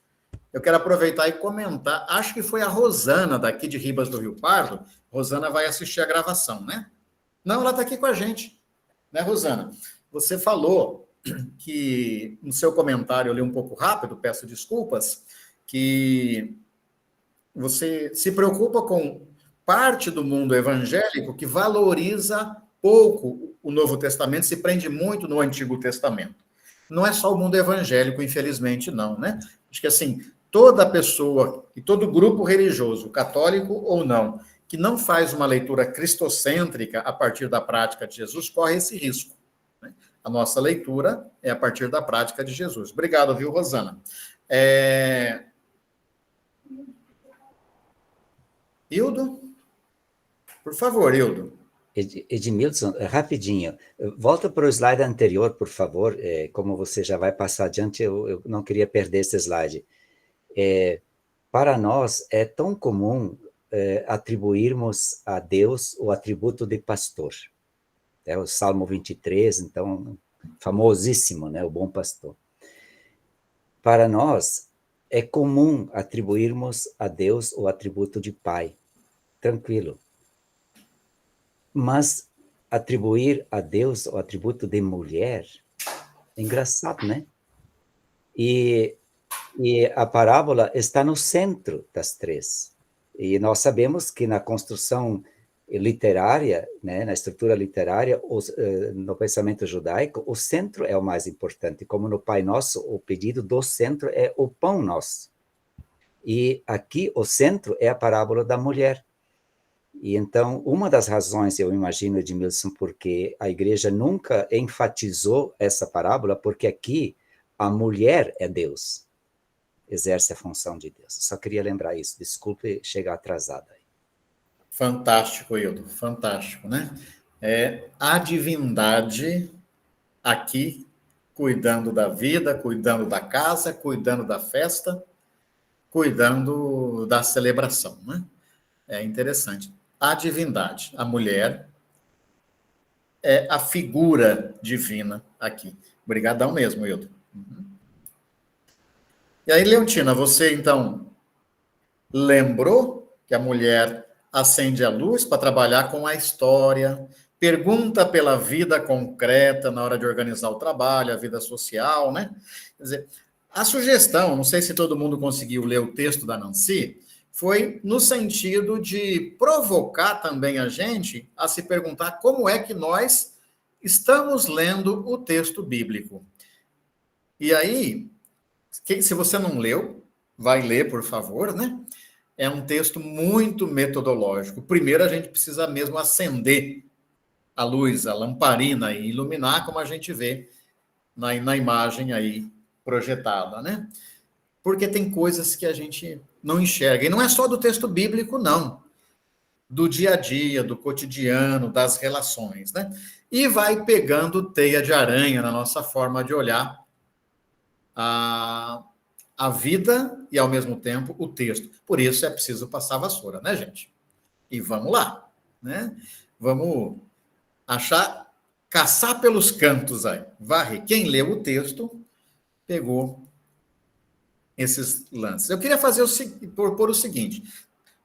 eu quero aproveitar e comentar, acho que foi a Rosana, daqui de Ribas do Rio Pardo. Rosana vai assistir a gravação, né? Não, ela está aqui com a gente. Né, Rosana? Você falou que, no seu comentário, eu li um pouco rápido, peço desculpas, que você se preocupa com parte do mundo evangélico que valoriza pouco o Novo Testamento, se prende muito no Antigo Testamento. Não é só o mundo evangélico, infelizmente, não, né? Acho que, assim, toda pessoa e todo grupo religioso, católico ou não, que não faz uma leitura cristocêntrica a partir da prática de Jesus, corre esse risco. A nossa leitura é a partir da prática de Jesus. Obrigado, viu, Rosana? Hildo? Por favor, Hildo. Edmilson, rapidinho, volta para o slide anterior, por favor, como você já vai passar adiante, eu não queria perder esse slide. Para nós, é tão comum atribuirmos a Deus o atributo de pastor. É o Salmo 23, então, famosíssimo, né? O bom pastor. Para nós, é comum atribuirmos a Deus o atributo de pai. Tranquilo. Mas atribuir a Deus o atributo de mulher é engraçado, né? E a parábola está no centro das três. E nós sabemos que na construção literária, né, na estrutura literária, no pensamento judaico, o centro é o mais importante. Como no Pai Nosso, o pedido do centro é o pão nosso. E aqui o centro é a parábola da mulher. E então, uma das razões, eu imagino, Edmilson, porque a igreja nunca enfatizou essa parábola, porque aqui a mulher é Deus, exerce a função de Deus. Só queria lembrar isso, desculpe chegar atrasado aí. Fantástico, Hildo, fantástico, né? A divindade aqui, cuidando da vida, cuidando da casa, cuidando da festa, cuidando da celebração, né? É interessante. A divindade, a mulher, é a figura divina aqui. Obrigadão mesmo, Hildo. E aí, Leontina, você, então, lembrou que a mulher acende a luz para trabalhar com a história, pergunta pela vida concreta na hora de organizar o trabalho, a vida social, né? Quer dizer, a sugestão, não sei se todo mundo conseguiu ler o texto da Nancy, foi no sentido de provocar também a gente a se perguntar como é que nós estamos lendo o texto bíblico. E aí, se você não leu, vai ler, por favor, né? É um texto muito metodológico. Primeiro, a gente precisa mesmo acender a luz, a lamparina e iluminar, como a gente vê na imagem aí projetada, né? Porque tem coisas que a gente não enxerga. E não é só do texto bíblico, não. Do dia a dia, do cotidiano, das relações, né? E vai pegando teia de aranha na nossa forma de olhar a vida e, ao mesmo tempo, o texto. Por isso é preciso passar a vassoura, né, gente? E vamos lá, né? Vamos caçar pelos cantos aí. Varrer. Quem leu o texto pegou esses lances. Eu queria propor o seguinte: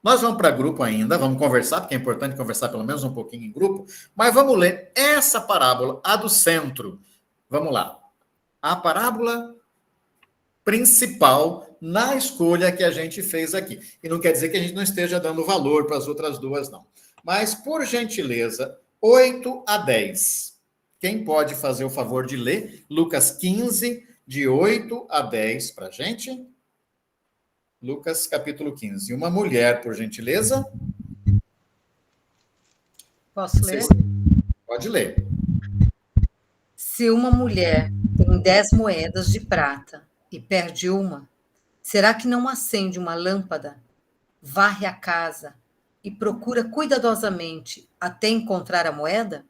nós vamos para grupo ainda, vamos conversar, porque é importante conversar pelo menos um pouquinho em grupo, mas vamos ler essa parábola, a do centro. Vamos lá. A parábola principal na escolha que a gente fez aqui. E não quer dizer que a gente não esteja dando valor para as outras duas, não. Mas, por gentileza, 8 a 10. Quem pode fazer o favor de ler Lucas 15, de 8 a 10 para a gente? Lucas, capítulo 15. Uma mulher, por gentileza. Posso ler? Pode ler. Se uma mulher tem 10 moedas de prata e perde uma, será que não acende uma lâmpada, varre a casa e procura cuidadosamente até encontrar a moeda?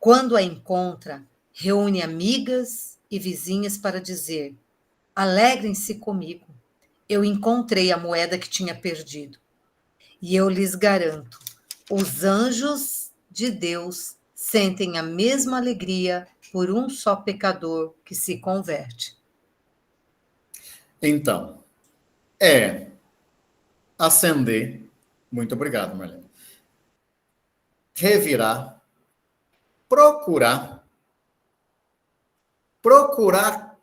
Quando a encontra, reúne amigas e vizinhas para dizer: alegrem-se comigo, eu encontrei a moeda que tinha perdido. E eu lhes garanto, os anjos de Deus sentem a mesma alegria por um só pecador que se converte. Então, acender, muito obrigado, Marlene, revirar, procurar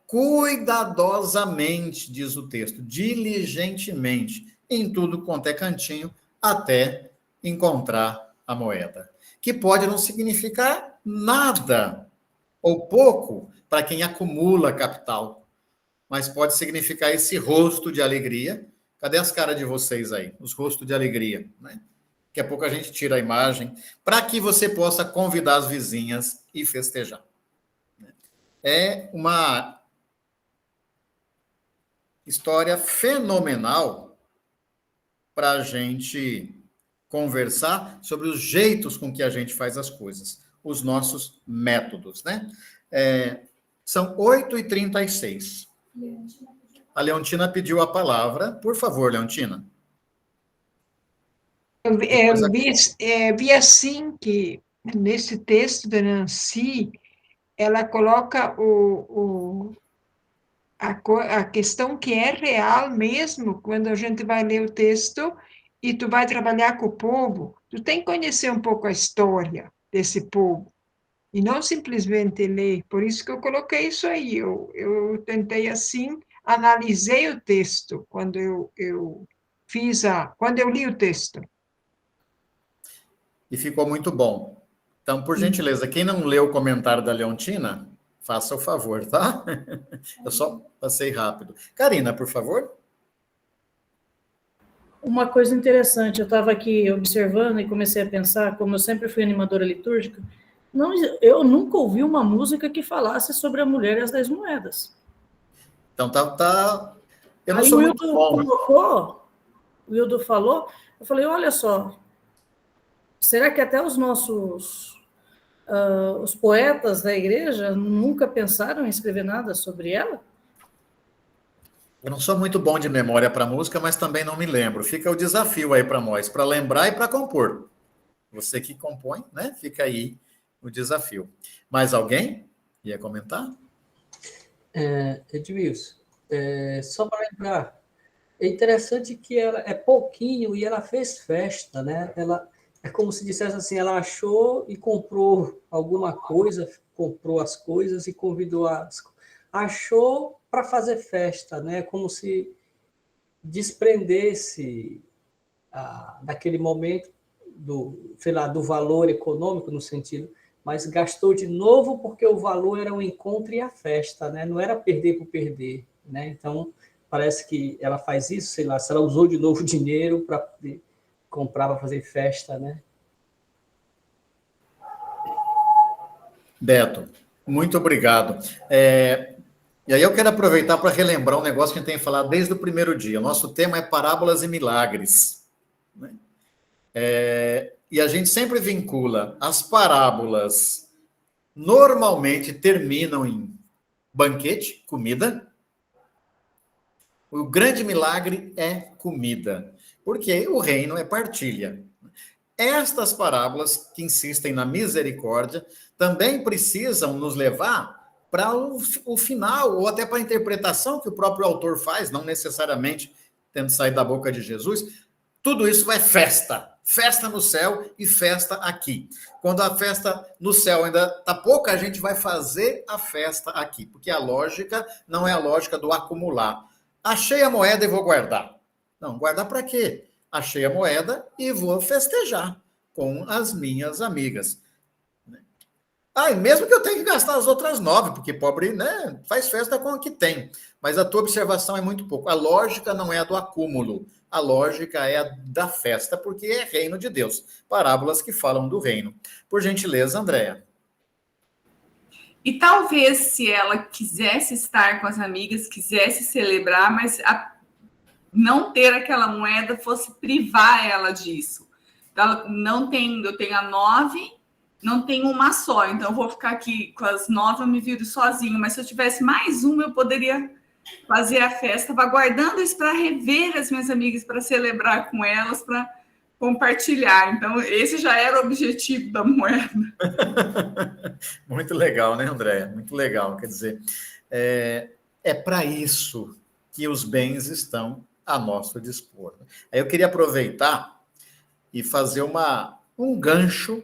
cuidadosamente, diz o texto, diligentemente, em tudo quanto é cantinho, até encontrar a moeda. Que pode não significar nada, ou pouco, para quem acumula capital, mas pode significar esse rosto de alegria. Cadê as caras de vocês aí? Os rostos de alegria, né? Daqui a pouco a gente tira a imagem, para que você possa convidar as vizinhas e festejar. É uma história fenomenal para a gente conversar sobre os jeitos com que a gente faz as coisas, os nossos métodos, né? São 8h36. A Leontina pediu a palavra. Por favor, Leontina. Vi assim que, nesse texto da Nancy, ela coloca a questão que é real mesmo, quando a gente vai ler o texto e tu vai trabalhar com o povo, tu tem que conhecer um pouco a história desse povo, e não simplesmente ler. Por isso que eu coloquei isso aí. Eu tentei, assim, analisei o texto quando quando eu li o texto. E ficou muito bom. Então, por gentileza, quem não leu o comentário da Leontina, faça o favor, tá? Eu só passei rápido. Karina, por favor. Uma coisa interessante, eu estava aqui observando e comecei a pensar, como eu sempre fui animadora litúrgica, eu nunca ouvi uma música que falasse sobre a mulher e as 10 moedas. Então, eu não Aí sou o muito bom. O Wildo falou, eu falei, olha só, será que até os nossos os poetas da igreja nunca pensaram em escrever nada sobre ela? Eu não sou muito bom de memória para música, mas também não me lembro. Fica o desafio aí para nós, para lembrar e para compor. Você que compõe, né? Fica aí o desafio. Mais alguém ia comentar? Edmilson, só para lembrar, é interessante que ela é pouquinho e ela fez festa, né? Ela é como se dissesse assim, ela achou e comprou alguma coisa, comprou as coisas e convidou achou para fazer festa, né? Como se desprendesse daquele momento do valor econômico no sentido, mas gastou de novo porque o valor era o encontro e a festa, né? Não era perder por perder, né? Então parece que ela faz isso, sei lá, se ela usou de novo dinheiro para comprar para fazer festa, né? Beto, muito obrigado. E aí eu quero aproveitar para relembrar um negócio que a gente tem falado desde o primeiro dia. O nosso tema é parábolas e milagres, né? E a gente sempre vincula as parábolas, normalmente terminam em banquete, comida. O grande milagre é comida, porque o reino é partilha. Estas parábolas que insistem na misericórdia também precisam nos levar para o final, ou até para a interpretação que o próprio autor faz, não necessariamente tendo saído da boca de Jesus. Tudo isso é festa. Festa no céu e festa aqui. Quando a festa no céu ainda está pouca, a gente vai fazer a festa aqui, porque a lógica não é a lógica do acumular. Achei a moeda e vou guardar. Não, guardar para quê? Achei a moeda e vou festejar com as minhas amigas. Ah, e mesmo que eu tenha que gastar as outras 9, porque pobre, né, faz festa com o que tem. Mas a tua observação é muito pouco. A lógica não é a do acúmulo. A lógica é a da festa, porque é reino de Deus. Parábolas que falam do reino. Por gentileza, Andréia. E talvez se ela quisesse estar com as amigas, quisesse celebrar, mas não ter aquela moeda fosse privar ela disso. Ela não tem, eu tenho a 9, não tenho uma só, então eu vou ficar aqui com as 9, eu me viro sozinho, mas se eu tivesse mais uma, eu poderia fazer a festa. Estava guardando isso para rever as minhas amigas, para celebrar com elas, para compartilhar. Então, esse já era o objetivo da moeda. Muito legal, né, Andréia? Muito legal. Quer dizer, é para isso que os bens estão a nosso dispor. Aí eu queria aproveitar e fazer um gancho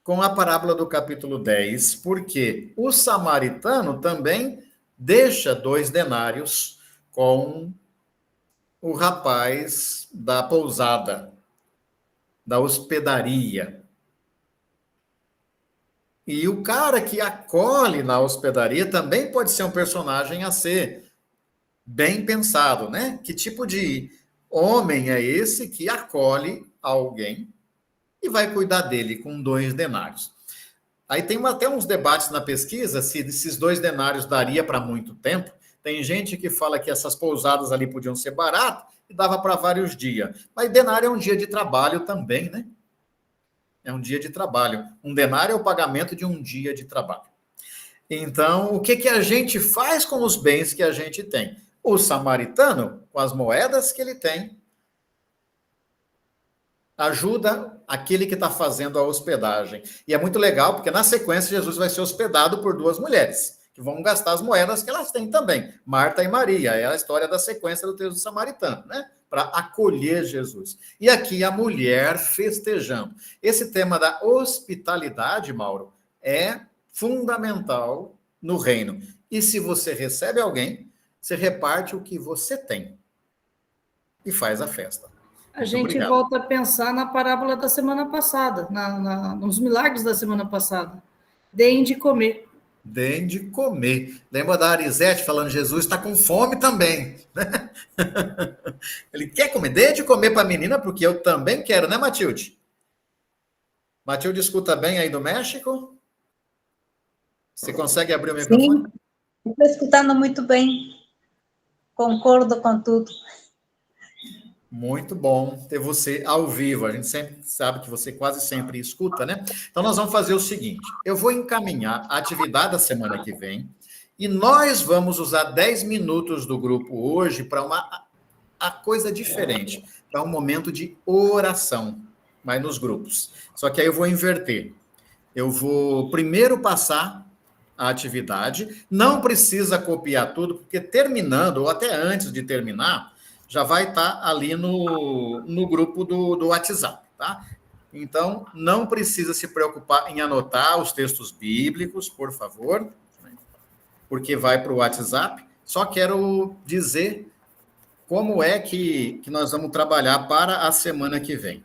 com a parábola do capítulo 10, porque o samaritano também deixa 2 denários com o rapaz da pousada, da hospedaria. E o cara que acolhe na hospedaria também pode ser um personagem a ser bem pensado, né? Que tipo de homem é esse que acolhe alguém e vai cuidar dele com 2 denários? Aí tem até uns debates na pesquisa se esses 2 denários daria para muito tempo. Tem gente que fala que essas pousadas ali podiam ser baratas e dava para vários dias. Mas denário é um dia de trabalho também, né? É um dia de trabalho. Um denário é o pagamento de um dia de trabalho. Então, o que a gente faz com os bens que a gente tem? O samaritano, com as moedas que ele tem, ajuda aquele que está fazendo a hospedagem. E é muito legal, porque na sequência Jesus vai ser hospedado por 2 mulheres, que vão gastar as moedas que elas têm também. Marta e Maria, é a história da sequência do texto do samaritano, né? Para acolher Jesus. E aqui a mulher festejando. Esse tema da hospitalidade, Mauro, é fundamental no reino. E se você recebe alguém, você reparte o que você tem e faz a festa. A gente volta a pensar na parábola da semana passada, nos milagres da semana passada. Deem de comer. Deem de comer. Lembra da Arisete falando, Jesus está com fome também. Né? Ele quer comer. Deem de comer para a menina, porque eu também quero, né, Matilde? Matilde, escuta bem aí do México? Você consegue abrir o microfone? Sim, estou escutando muito bem. Concordo com tudo. Muito bom ter você ao vivo. A gente sempre sabe que você quase sempre escuta, né? Então, nós vamos fazer o seguinte. Eu vou encaminhar a atividade da semana que vem e nós vamos usar 10 minutos do grupo hoje para a coisa diferente, para um momento de oração, mas nos grupos. Só que aí eu vou inverter. Eu vou primeiro passar a atividade, não precisa copiar tudo, porque terminando, ou até antes de terminar, já vai estar ali no grupo do WhatsApp, tá? Então, não precisa se preocupar em anotar os textos bíblicos, por favor, porque vai para o WhatsApp. Só quero dizer como é que nós vamos trabalhar para a semana que vem.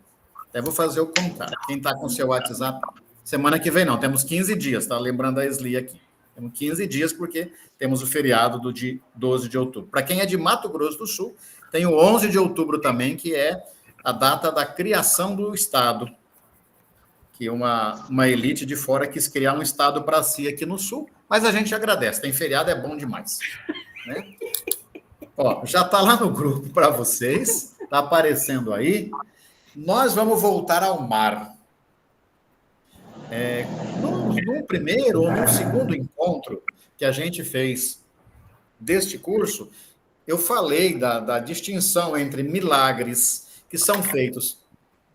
Até vou fazer o contato. Quem está com o seu WhatsApp, semana que vem não, temos 15 dias, tá? Lembrando a Esli aqui. Temos 15 dias porque temos o feriado do dia 12 de outubro. Para quem é de Mato Grosso do Sul, tem o 11 de outubro também, que é a data da criação do Estado, que uma elite de fora quis criar um Estado para si aqui no Sul, mas a gente agradece, tem feriado, é bom demais. Né? Ó, já está lá no grupo para vocês, está aparecendo aí. Nós vamos voltar ao mar. No primeiro ou no segundo encontro que a gente fez deste curso, eu falei da distinção entre milagres que são feitos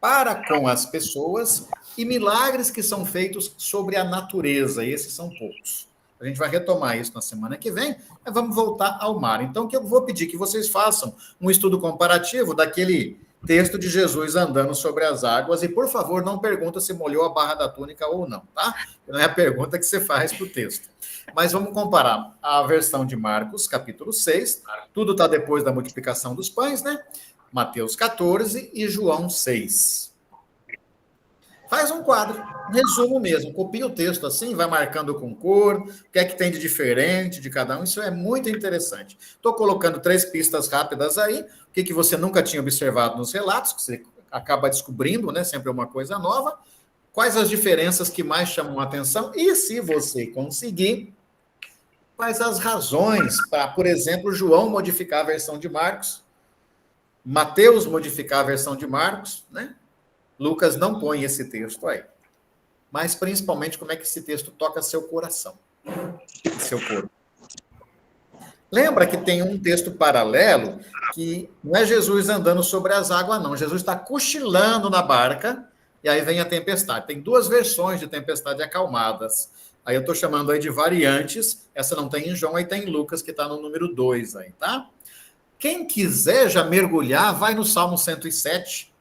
para com as pessoas e milagres que são feitos sobre a natureza, e esses são poucos. A gente vai retomar isso na semana que vem, mas vamos voltar ao mar. Então, que eu vou pedir que vocês façam um estudo comparativo daquele texto de Jesus andando sobre as águas, e, por favor, não pergunta se molhou a barra da túnica ou não, tá? Não é a pergunta que você faz para o texto. Mas vamos comparar a versão de Marcos, capítulo 6, tudo está depois da multiplicação dos pães, né? Mateus 14 e João 6. Faz um quadro, resumo mesmo, copia o texto assim, vai marcando com cor, o que é que tem de diferente de cada um, isso é muito interessante. Estou colocando 3 pistas rápidas aí, o que você nunca tinha observado nos relatos, que você acaba descobrindo, né, sempre uma coisa nova, quais as diferenças que mais chamam a atenção, e se você conseguir, quais as razões para, por exemplo, João modificar a versão de Marcos, Mateus modificar a versão de Marcos, né? Lucas não põe esse texto aí. Mas, principalmente, como é que esse texto toca seu coração, seu corpo. Lembra que tem um texto paralelo que não é Jesus andando sobre as águas, não. Jesus está cochilando na barca e aí vem a tempestade. Tem 2 versões de tempestade acalmadas. Aí eu estou chamando aí de variantes. Essa não tem em João, aí tem em Lucas, que está no número 2 aí, tá? Quem quiser já mergulhar, vai no Salmo 107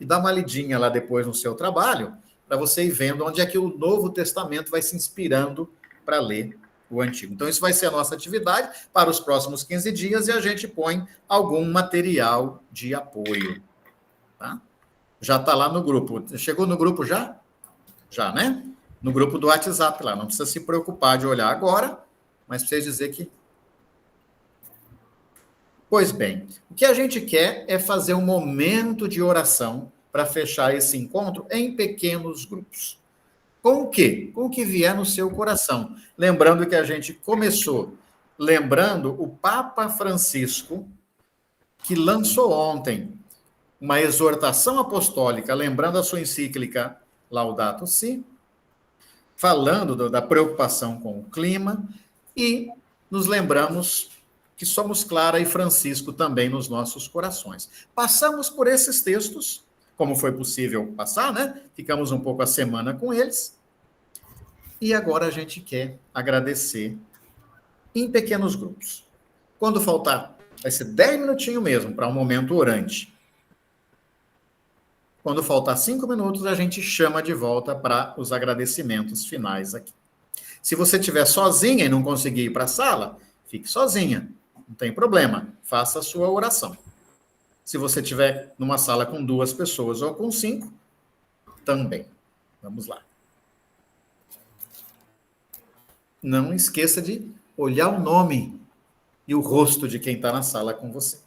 e dá uma lidinha lá depois no seu trabalho, para você ir vendo onde é que o Novo Testamento vai se inspirando para ler o Antigo. Então, isso vai ser a nossa atividade para os próximos 15 dias e a gente põe algum material de apoio. Tá? Já está lá no grupo. Chegou no grupo já? Já, né? No grupo do WhatsApp lá. Não precisa se preocupar de olhar agora, mas precisa dizer que... Pois bem, o que a gente quer é fazer um momento de oração para fechar esse encontro em pequenos grupos. Com o quê? Com o que vier no seu coração. Lembrando que a gente começou lembrando o Papa Francisco, que lançou ontem uma exortação apostólica, lembrando a sua encíclica Laudato Si, falando da preocupação com o clima, e nos lembramos que somos Clara e Francisco também nos nossos corações. Passamos por esses textos, como foi possível passar, né? Ficamos um pouco a semana com eles, e agora a gente quer agradecer em pequenos grupos. Quando faltar, vai ser 10 minutinhos mesmo, para um momento orante. Quando faltar 5 minutos, a gente chama de volta para os agradecimentos finais aqui. Se você estiver sozinha e não conseguir ir para a sala, fique sozinha. Não tem problema. Faça a sua oração. Se você estiver numa sala com 2 pessoas ou com 5, também. Vamos lá. Não esqueça de olhar o nome e o rosto de quem está na sala com você.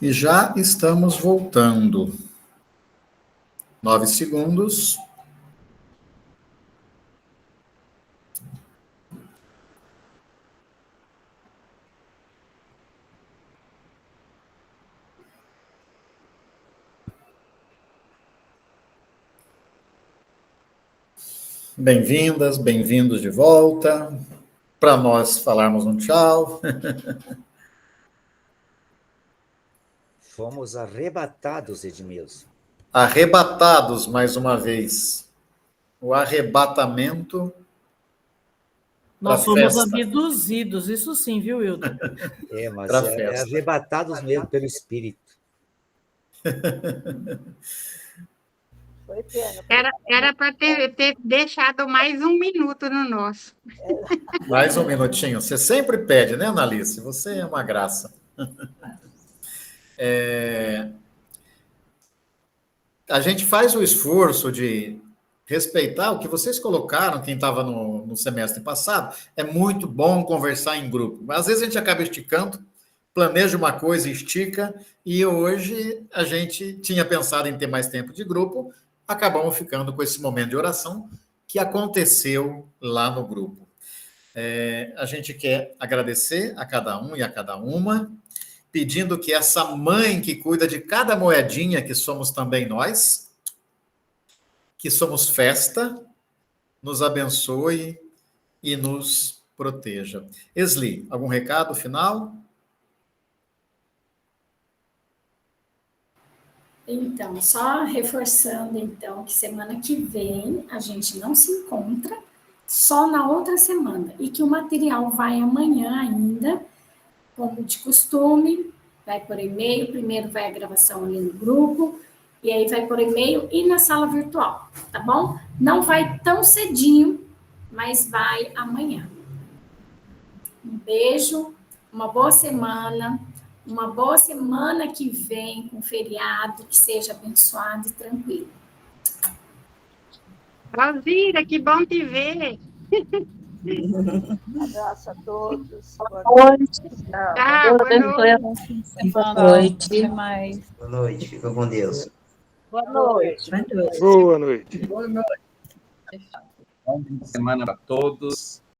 E já estamos voltando. 9 segundos. Bem-vindas, bem-vindos de volta. Para nós falarmos um tchau. Fomos arrebatados, Edmilson. Arrebatados, mais uma vez. O arrebatamento. Nós fomos abduzidos, isso sim, viu, Wilton? Mas é arrebatados mesmo pelo Espírito. Foi pena. Era para ter deixado mais um minuto no nosso. Mais um minutinho. Você sempre pede, né, Analice? Você é uma graça. A gente faz o esforço de respeitar o que vocês colocaram, quem estava no semestre passado. É muito bom conversar em grupo. Mas às vezes a gente acaba esticando, planeja uma coisa, estica, e hoje a gente tinha pensado em ter mais tempo de grupo, acabamos ficando com esse momento de oração que aconteceu lá no grupo. A gente quer agradecer a cada um e a cada uma, pedindo que essa mãe que cuida de cada moedinha, que somos também nós, que somos festa, nos abençoe e nos proteja. Esli, algum recado final? Então, só reforçando, então, que semana que vem a gente não se encontra, só na outra semana, e que o material vai amanhã ainda, como de costume, vai por e-mail, primeiro vai a gravação ali no grupo, e aí vai por e-mail e na sala virtual, tá bom? Não vai tão cedinho, mas vai amanhã. Um beijo, uma boa semana que vem, com feriado, que seja abençoado e tranquilo. Alzira, que bom te ver. Abraço a todos. Boa noite. Boa noite. Boa noite. Fica com Deus. Boa noite. Boa noite. Boa noite. Bom fim de semana para todos.